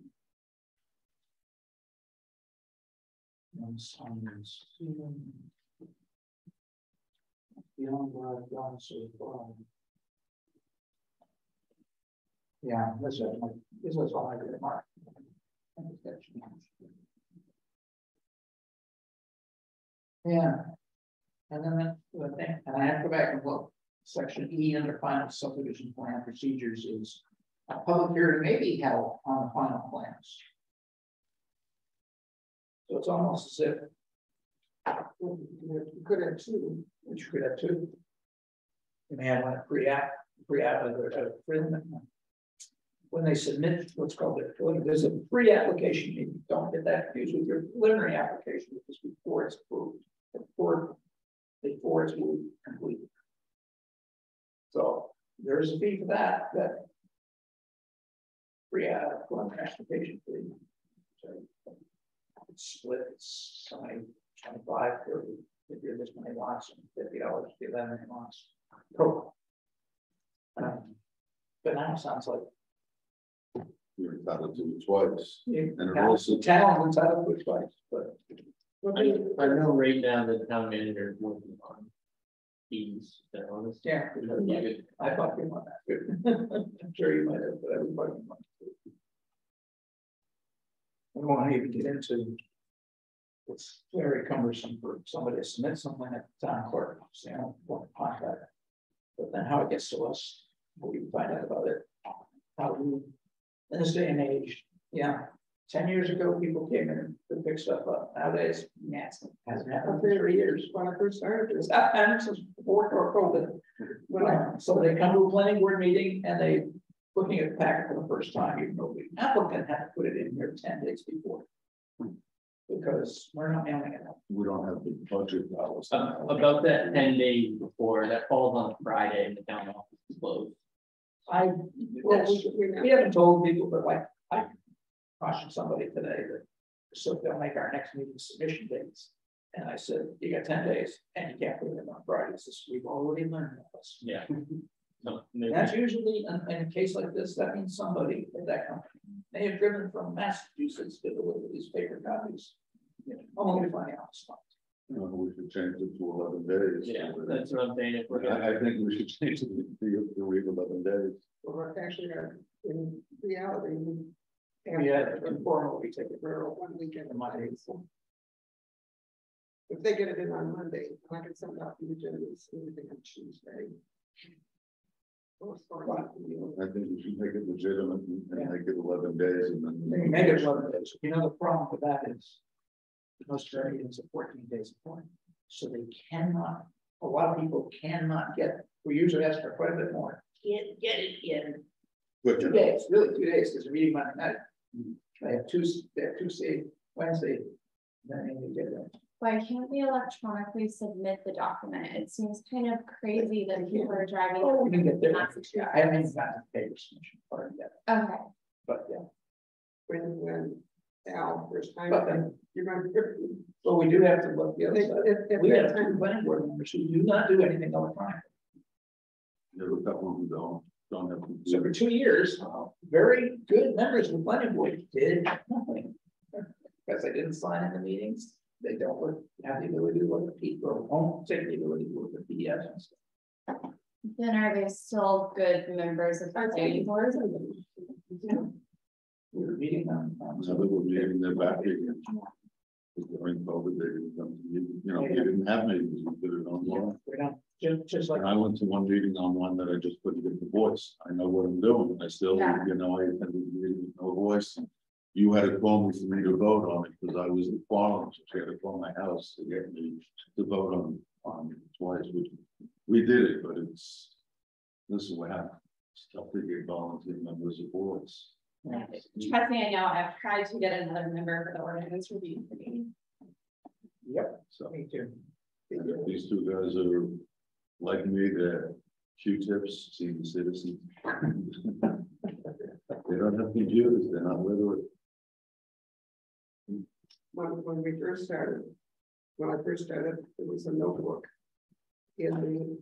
And signs. Beyond what I've done so far. Yeah, this was all I did, Mark. Yeah. And then the thing, and I have to go back and look. Section E under final subdivision plan procedures is a public hearing may be held on the final plans. So it's almost as if You could have two. which you could have two. You may have one when they submit what's called there's a pre-application meeting. Don't get that confused with your preliminary application, which is before it's approved, before it's completed. So there's a fee for that preliminary application fee. So it's split, it's somebody 25, 30, if you're this many lots, and $50 to that many lots. But now it sounds like You're entitled to it twice. and it also- town's entitled to it twice, but I know right now the town manager is working on fees, they're honest. yeah, I thought you might have. I'm sure you might have, but everybody might. We don't want to even get into. It's very cumbersome for somebody to submit something at the town clerk, you know, what contact. But then how it gets to us, we find out about it. How we, in this day and age, yeah, 10 years ago, people came in to pick stuff up. Nowadays, yeah, it hasn't happened for 3 years. When I first started, it's not happened since before COVID. So they come to a planning board meeting and they looking at the packet for the first time, even though the applicant had to put it in here 10 days before. Because we're not mailing it out. We don't have the budget dollars. About that 10 days before, that falls on a Friday and the town office is closed. We haven't told people, but like I cautioned somebody today that so they'll make our next meeting submission dates. And I said, you got 10 days and you can't put it in on Fridays. We've already learned this. Yeah. No, That's usually in a case like this, that means somebody at that company may have driven from Massachusetts to deliver these paper copies. Only to find out spot. We should change it to 11 days. Yeah, that's what I'm saying. If we're gonna, I think we should change it to the week 11 days. Or actually, in reality, Informal, we take it for 1 weekend. a Monday. If they get it in on Monday, I can send out the agendas, everything on Tuesday. I think we should make it legitimate and make it 11 days and then. They make it 11 days. You know, the problem with that is most meetings are 14 days apart. So they cannot, a lot of people cannot get, we usually ask for quite a bit more. Can't get it in 2 days, really 2 days, because the meeting Monday night. They have Tuesday, Wednesday, then they get it. Why can't we electronically submit the document? It seems kind of crazy that people are driving. Oh, we can get there. Yeah, I haven't even gotten the paper submission part yet, Okay. but yeah. When Al first time, But then, you're going to. well, we do have to look the other side. If We have that 2 time, planning board members who do not do anything electronically. There are a couple who don't have. to So do for it. 2 years, very good members of the planning board did nothing. Because they didn't sign in the meetings, they don't have the ability to look at people, or won't take the ability to look at PDFs and stuff. Then are they still good members of the planning board? Yeah. We were meeting them. Now that we're meeting them back again. During COVID, they didn't come to meetings. You know, we didn't have meetings, we did it online. We don't, just like. And I went to one meeting on one that I just couldn't get the voice. I know what I'm doing. I still, Yeah. you know, I attended the meeting with no voice. You had to call me for me to vote on it because I was in Farland, so she had to call my house to get me to vote on it twice, which we did it, but this is what happened. Stuff to get volunteer members of boards. Yeah. Trust me, I know. I've tried to get another member for the ordinance review committee. Yep, So me too. these 2 guys are like me, they're Q-tips, senior citizens. They don't have computers, they're not literate. when we first started, when I first started, there was a notebook in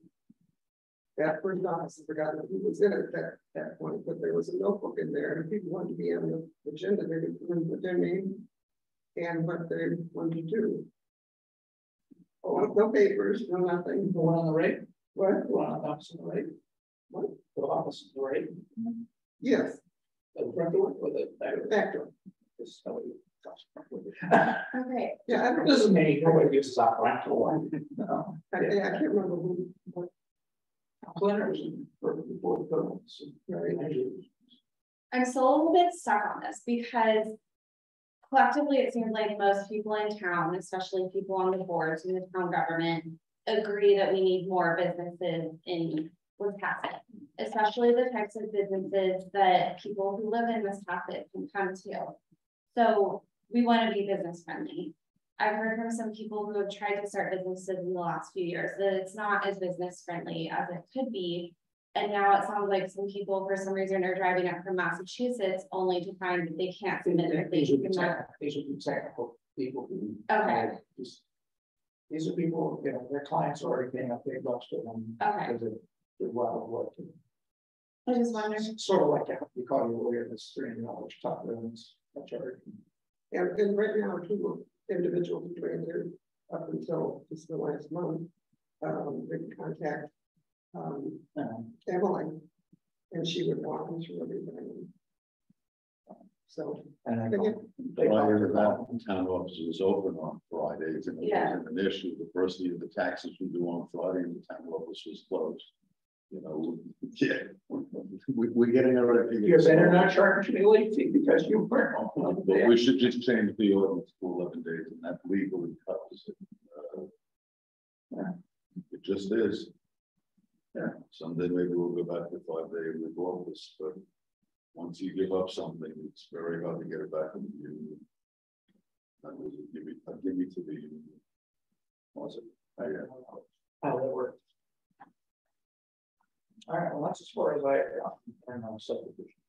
that first office. I forgot who was in it at that point, but there was a notebook in there, and if people wanted to be on the agenda, they could put their name and what they wanted to do. Oh, no papers, no nothing. The one on the right, What? the one on the opposite on the right, What? the opposite on the right, Yes, the front door or the back door. back door. This is how we- Okay. Yeah, I don't This is me, nobody uses our front door. No. I can't remember who, what, Planner was before the code. So, right. I'm still a little bit stuck on this because collectively, it seems like most people in town, especially people on the boards in the town government, agree that we need more businesses in Wisconsin, especially the types of businesses that people who live in Wisconsin can come to. So we want to be business friendly. I've heard from some people who have tried to start businesses in the last few years that it's not as business friendly as it could be. And now it sounds like some people, for some reason, are driving up from Massachusetts only to find that they can't submit their These would be technical people. Who, okay. These are people, you know, their clients are already paying up big bucks for them. Okay. Because they're well worth it. I just wonder. Sort of like you call your lawyer, that's $300 top limits. And right now, two individuals who trained there up until just the last month, they could contact Emily, and she would walk them through everything. So, and prior to that, the town office was open on Fridays, and it Yeah. wasn't an issue. The first year the taxes were due on Friday, and the town office was closed. You know, yeah, we're getting everything. you're better not charging me late fee because you weren't on. But we should just change the ordinance to 11 days, and that legally covers it. It just is. Yeah, someday maybe we'll go back to 5-day regardless, but once you give up something, it's very hard to get it back in the union. That was a give me to the union. Was it? How that works. All right, well, that's as far as I learned on subdivision.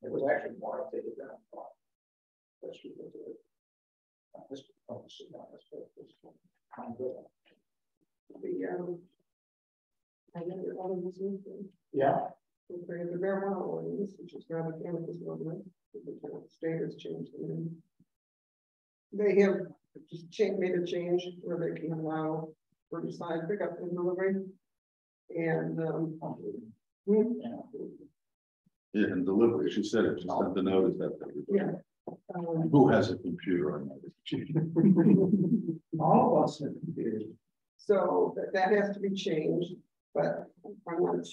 It was actually more updated than I thought. That's what it is. This obviously not as good as this one. Yeah. The marijuana ordinance, which is now the cannabis ordinance, the state has changed the name. They have just made a change where they can allow curbside pickup and delivery. And Yeah, and delivery, she said it, just sent the notice that. yeah. Who has a computer? I know. All of us have computers. So that has to be changed, but I'm not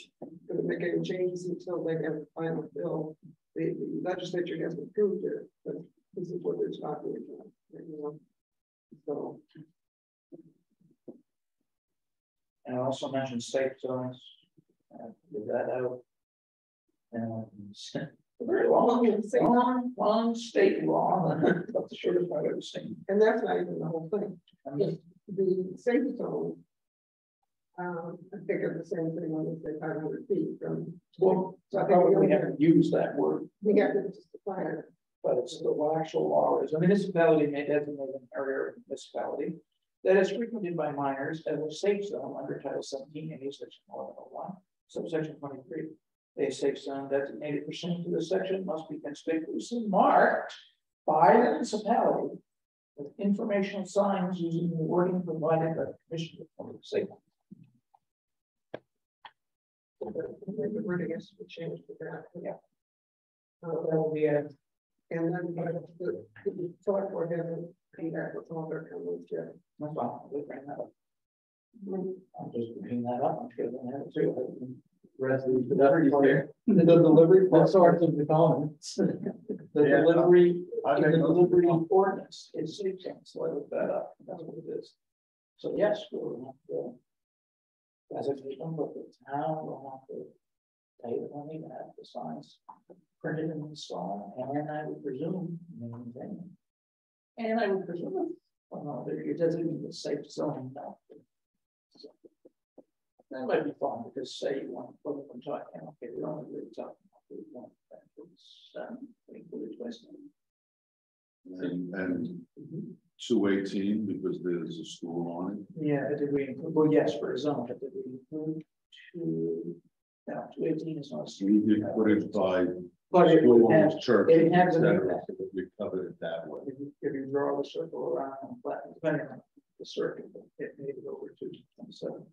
going to make any changes until they have the final bill. The legislature has approved it, but this is what they're talking about. You know? So. And I also mentioned state zones. Did that out. And very long state law. That's the shortest I've ever seen. And that's not even the whole thing. I mean, The safe zone, I think of the same thing when they say 500 feet from. well, I think we haven't used that word, We have to just define it. but it's the actual law is a municipality may designate an area of municipality that is frequented by minors as a safe zone under Title 17 and section 1101, subsection 23. A safe zone designated pursuant to this section must be conspicuously marked by the municipality with informational signs using the wording provided by the Commission for Public Safety. The wording has to be changed to that. Yeah. That will be a. And then the select board hasn't come back with all their comments yet. That's fine, we'll bring that up. I'm just bringing that up, I'm sure they have it too. The delivery, that's sort of the comments. The delivery, the delivery ordinance is safe zone, so I looked that up, that's what it is. So yes, we'll have to, as a victim, but the town will have to pay the money to have the signs printed and installed, and I would presume maintain. And I would presume, well, no, it doesn't mean the safe zone now. So, that might be fun because say you want to put up and talk, okay, we don't really talk about the one And 218 because there's a school on it. yeah, did we include, well, yes, for a zone, but did we include no, 218 is not a street. We did put it by But it school, would have, church, it has an etc. impact. We covered it that way. If you draw the circle around, but depending on the circle, it may go over to 27.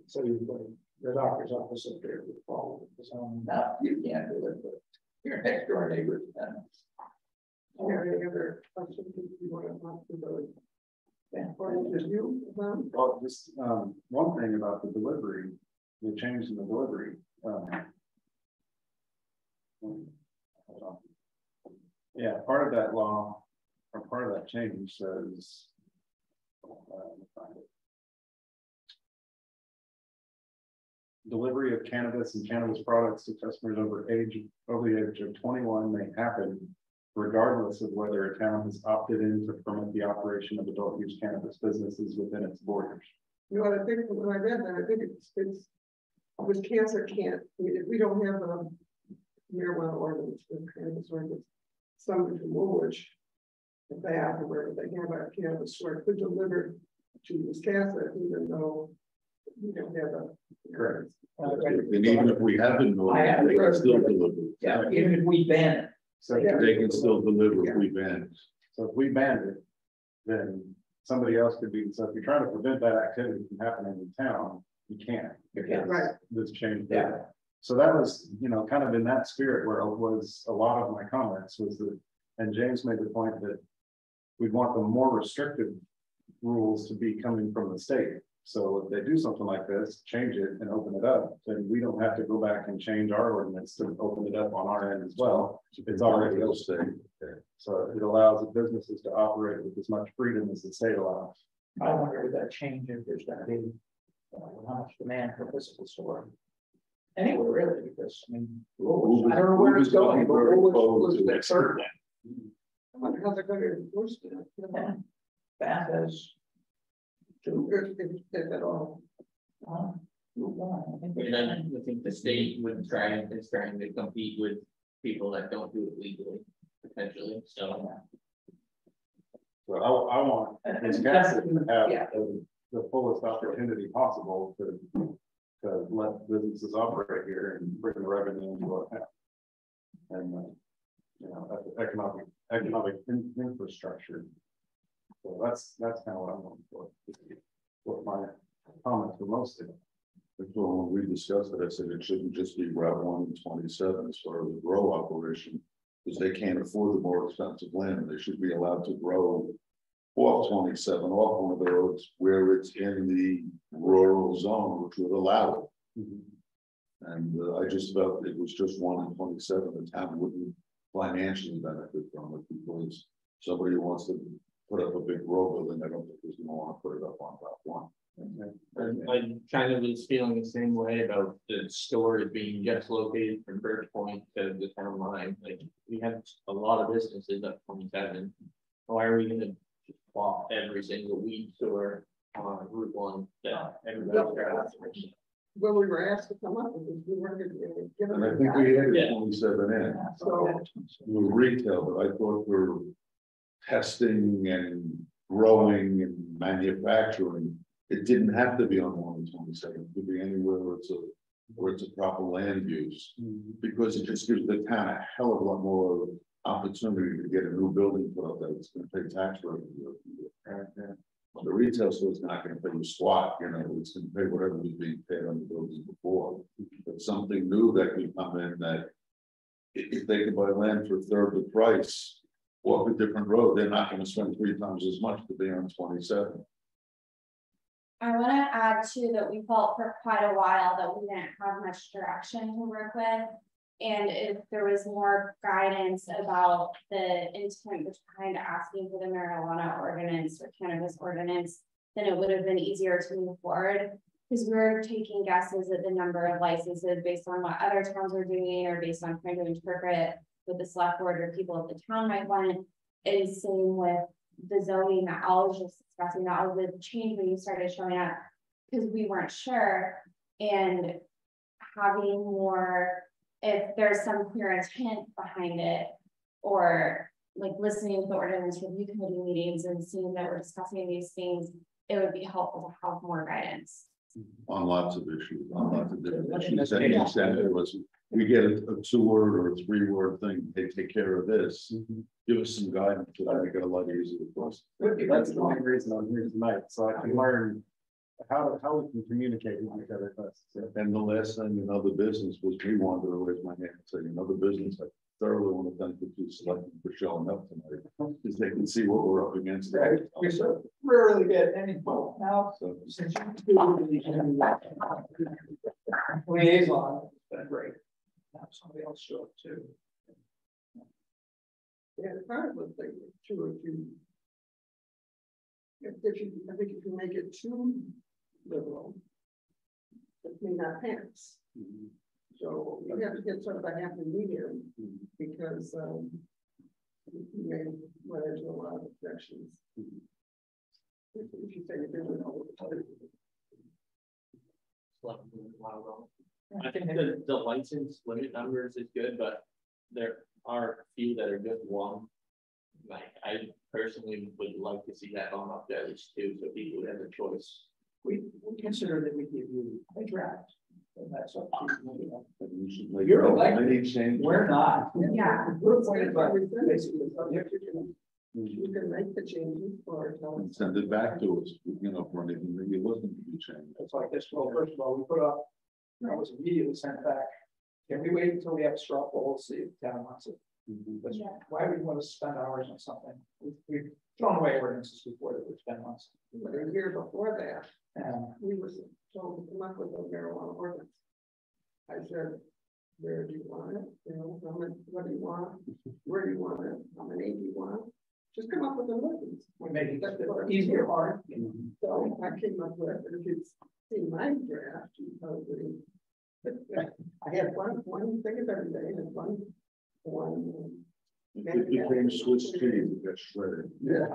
So you put the doctor's office up there with follow the zone. Now you can't do it, but your next door neighbor can. Any other questions you want to talk about? Yeah. Or just you? Well, this one thing about the delivery, the change in the delivery. In Yeah, part of that law, or part of that change says. Let me find it. Delivery of cannabis and cannabis products to customers over the age of 21 may happen regardless of whether a town has opted in to permit the operation of adult use cannabis businesses within its borders. You know, I think when I read that, I think it's with cancer can't, I mean, if we don't have a marijuana ordinance with cannabis ordinance, somebody from Woolwich, if they have, or wherever they have a cannabis store, could deliver to Wisconsin, even though we don't have a. Correct. And even if we haven't, they can still deliver. Yeah, even if we ban it. So They can still deliver if we ban it. So if we banned it, then somebody else could be, so if you're trying to prevent that activity from happening in town, you can't. can't. Right. This change. Yeah. So that was, you know, kind of in that spirit where it was a lot of my comments was that, and James made the point that we'd want the more restrictive rules to be coming from the state. So if they do something like this, change it and open it up, then we don't have to go back and change our ordinance to open it up on our end as well. It's already open. So it allows the businesses to operate with as much freedom as the state allows. I wonder if that change if there's gonna be how much demand for physical store. Anyway, really, because I mean, I don't know where it's going, but was that certain? I wonder how they're going to enforce it. That has If at all. And then I think the state would is trying to compete with people that don't do it legally, potentially, so. So I want Wisconsin to have the fullest opportunity possible to let businesses operate here and bring the revenue into our town. And you know, economic infrastructure. So that's kind of what I'm looking for. What my comments were mostly. So when we discussed it, I said it shouldn't just be Route 1 and 27 as far as the grow operation, because they can't afford the more expensive land. They should be allowed to grow off 27, off one of the roads where it's in the rural zone, which would allow it. And I just felt it was just 1 and 27. The town wouldn't financially benefit from it because somebody who wants to put up a big grow building, I don't think is going to want to put it up on Route 1. I kind of was feeling the same way about the stores being just located from Birch Point to the town line. Like we have a lot of businesses up 27. Why are we going to plop every single weed store on Route 1 that everybody's driving? When we were asked to come up with this, we weren't going to give them. And I think we added 27 in. So With retail, but I thought for testing and growing and manufacturing, it didn't have to be on 1 and 27. It could be anywhere where it's a proper land use, because it just gives the town a hell of a lot more opportunity to get a new building put up that it's going to pay tax revenue. The retail store is not going to pay you squat, you know, it's going to pay whatever was being paid on the building before. But something new that could come in that if they could buy land for a third the price, walk a different road, they're not going to spend 3 times as much to be on 27. I want to add too that we felt for quite a while that we didn't have much direction to work with. And if there was more guidance about the intent behind asking for the marijuana ordinance or cannabis ordinance, then it would have been easier to move forward. Because we were taking guesses at the number of licenses based on what other towns were doing or based on trying to interpret what the select board or people at the town might want. And same with the zoning that I was just discussing, that was the change when you started showing up because we weren't sure, and having more, if there's some clear intent behind it, or like listening to the ordinance review committee meetings and seeing that we're discussing these things, it would be helpful to have more guidance. On lots of issues, on lots of different issues. That you said it was, we get a 2-word or a 3-word thing, they take care of this. Give us some guidance so that make it a lot easier for us. That's the main reason I'm here tonight, so I can learn how we can communicate with each other best. And the last thing, another business was we wanted to raise my hand and say, another business, I thoroughly want to thank you selecting for showing up tonight, because they can see what we're up against. Right. We so rarely get any vote now. So since you liaison, it's been great. Have somebody else show up too. And part of the thing too, I think if you make it too liberal, it may not pass. So you have to get sort of a happy medium, because you may run into a lot of objections. If you say you're doing it all the time. I think the license limit numbers is good, but there are a few that are just one. Like, I personally would like to see that bump up to at least 2, so people would have a choice. We consider that we give you a draft, and that's up to you. Like, You're elected. many changes. We're not. Yeah. We're appointed by basically. You can make the changes or And send it back to us, for anything that you're looking to be changed. It's like this. Well, first of all, we put up, I was immediately sent back. Can we wait until we have a straw poll, see if the town wants it? Because why would you want to spend hours on something? We've thrown away ordinances before that we spent months. But a year before that, And we were told to come up with a marijuana ordinance. I said, where do you want it? How much, what do you want? Where do you want it? How many do you want? Just come up with an ordinance. we make it easier, hard. So I came up with, if you see my draft, you probably. I had one thing every day, and one. It became Swiss cheese, it got shredded. Yeah.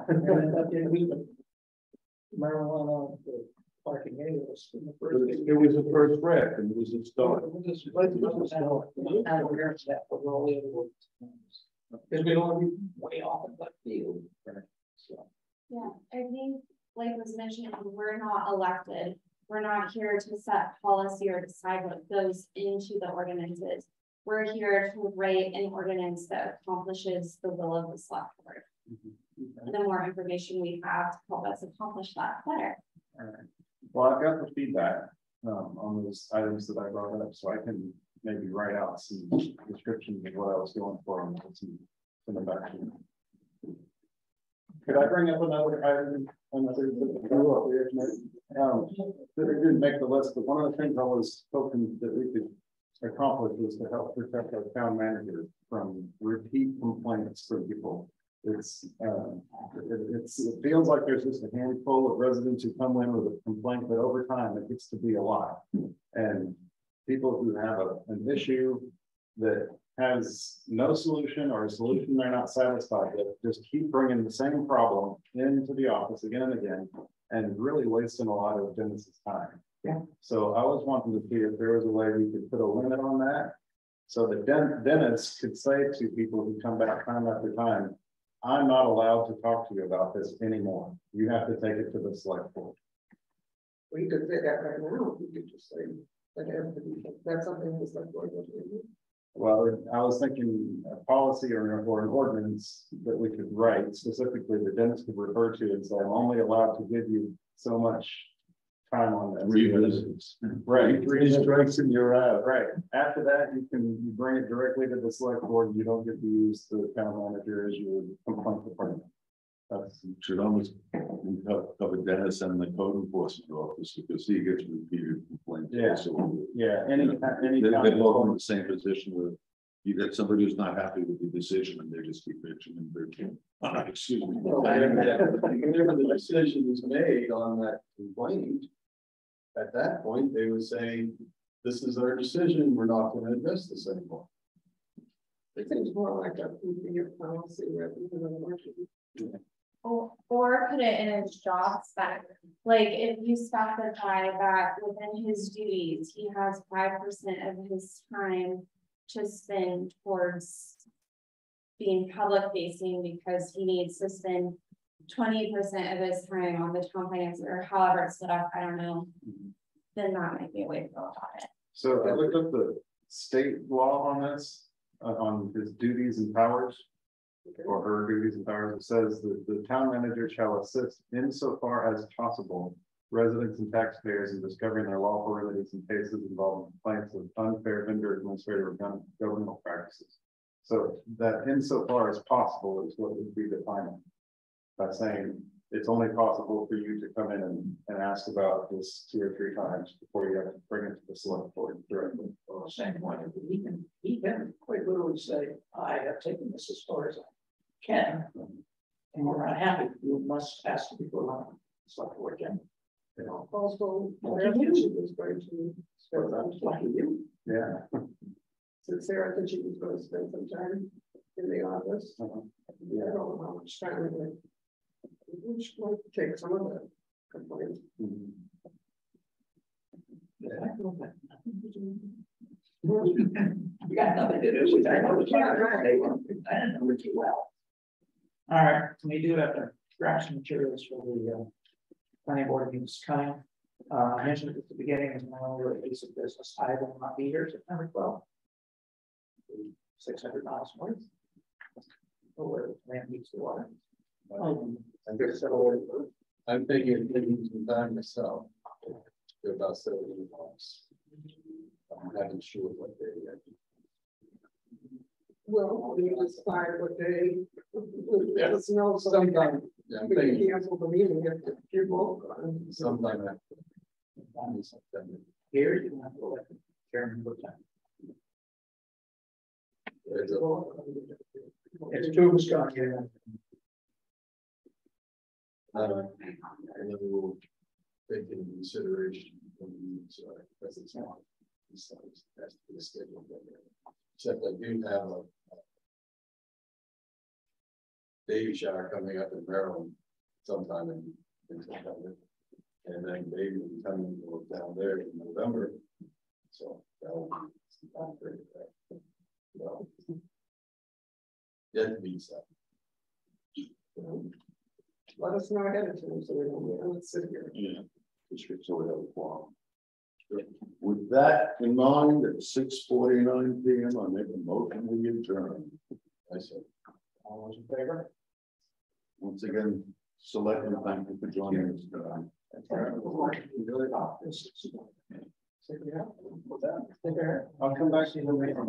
Marijuana, the parking areas. It was the first rec, and it was a start. Because we don't want to be way off in left field. So. Yeah, I think, like was mentioned, we're not elected. We're not here to set policy or decide what goes into the ordinances. We're here to write an ordinance that accomplishes the will of the select board. And the more information we have to help us accomplish that, better. All right. Well, I've got the feedback on those items that I brought up, so I can maybe write out some descriptions of what I was going for and some back. Could I bring up another item? That didn't make the list, but one of the things I was hoping that we could accomplish was to help protect our town manager from repeat complaints from people. It feels like there's just a handful of residents who come in with a complaint, but over time it gets to be a lot. And people who have an issue that has no solution, or a solution they're not satisfied with, just keep bringing the same problem into the office again and again, and really wasting a lot of Dennis's time. Yeah. So I was wanting to see if there was a way we could put a limit on that, so that Dennis could say to people who come back time after time, I'm not allowed to talk to you about this anymore. You have to take it to the select board. Well, you could say that right now. You could just say that that's something the select board will do. Well, I was thinking a policy or an ordinance that we could write specifically that Dennis could refer to and say, I'm only allowed to give you so much time on that. 3 visits. Right. 3 strikes and you're out. Right. After that, you bring it directly to the select board. You don't get to use the town manager as your complaint department. That's Should almost cover Dennis and the code enforcement officer, because he gets repeated complaints. Yeah. So yeah. Any they're both in the same position where you get somebody who's not happy with the decision and they just keep bitching and bitching. Excuse me. Whenever the decision is made on that complaint, at that point, they would say, this is our decision, we're not going to address this anymore. It seems more like a policy rather than an ordinance. Or put it in a job spec. Like if you specify that within his duties, he has 5% of his time to spend towards being public facing, because he needs to spend 20% of his time on the town finance, or however it's set up, I don't know. Then that might be a way to go about it. So I looked up the state law on this, on his duties and powers. Or her duties and powers. It says that the town manager shall assist insofar as possible residents and taxpayers in discovering their lawful remedies in cases involving complaints of unfair vendor administrative or governmental practices. So that insofar as possible is what would be defining. By saying it's only possible for you to come in and ask about this 2 or 3 times before you have to bring it to the select board directly. Well, the same point, he can quite literally say, I have taken this as far as I can. And we're not happy, you must ask people on select board again. Also, Sarah said she was going to spend some time. Yeah. So Sarah said she was going to spend some time in the office. Yeah, I don't know how much time it would. Which might take some of the complaints. You got nothing to do with that. I know it's not right. I didn't know it too well. All right, we do have to grab some materials for the planning board meetings coming. I mentioned at the beginning is my only piece of business. I will not be here September 12th. 600 miles north. Where the land meets the water. I'm thinking of taking some time myself. To about 70 miles. I'm not even sure what day yet. Well, we just find what they, let us know Sometime, yeah, I'm we can thinking cancel the meeting if you're both gone. sometime after. September. Here you can have to let the chairman put time. It's 2 of us going here. I never will take into consideration when we sorry, because it's not. That's the schedule. Except I do have a baby shower coming up in Maryland sometime in September. And then baby will be coming down there in November. So that will be some time for that. Well, yet to be said. Let us know ahead of time so we don't sit here. Yeah. So we have a quorum. With that in mind, at 6:49 p.m., I make a motion we adjourn. I said, All those in favor? once again, Selectmen, thank you for joining us tonight. I'll come back to you later.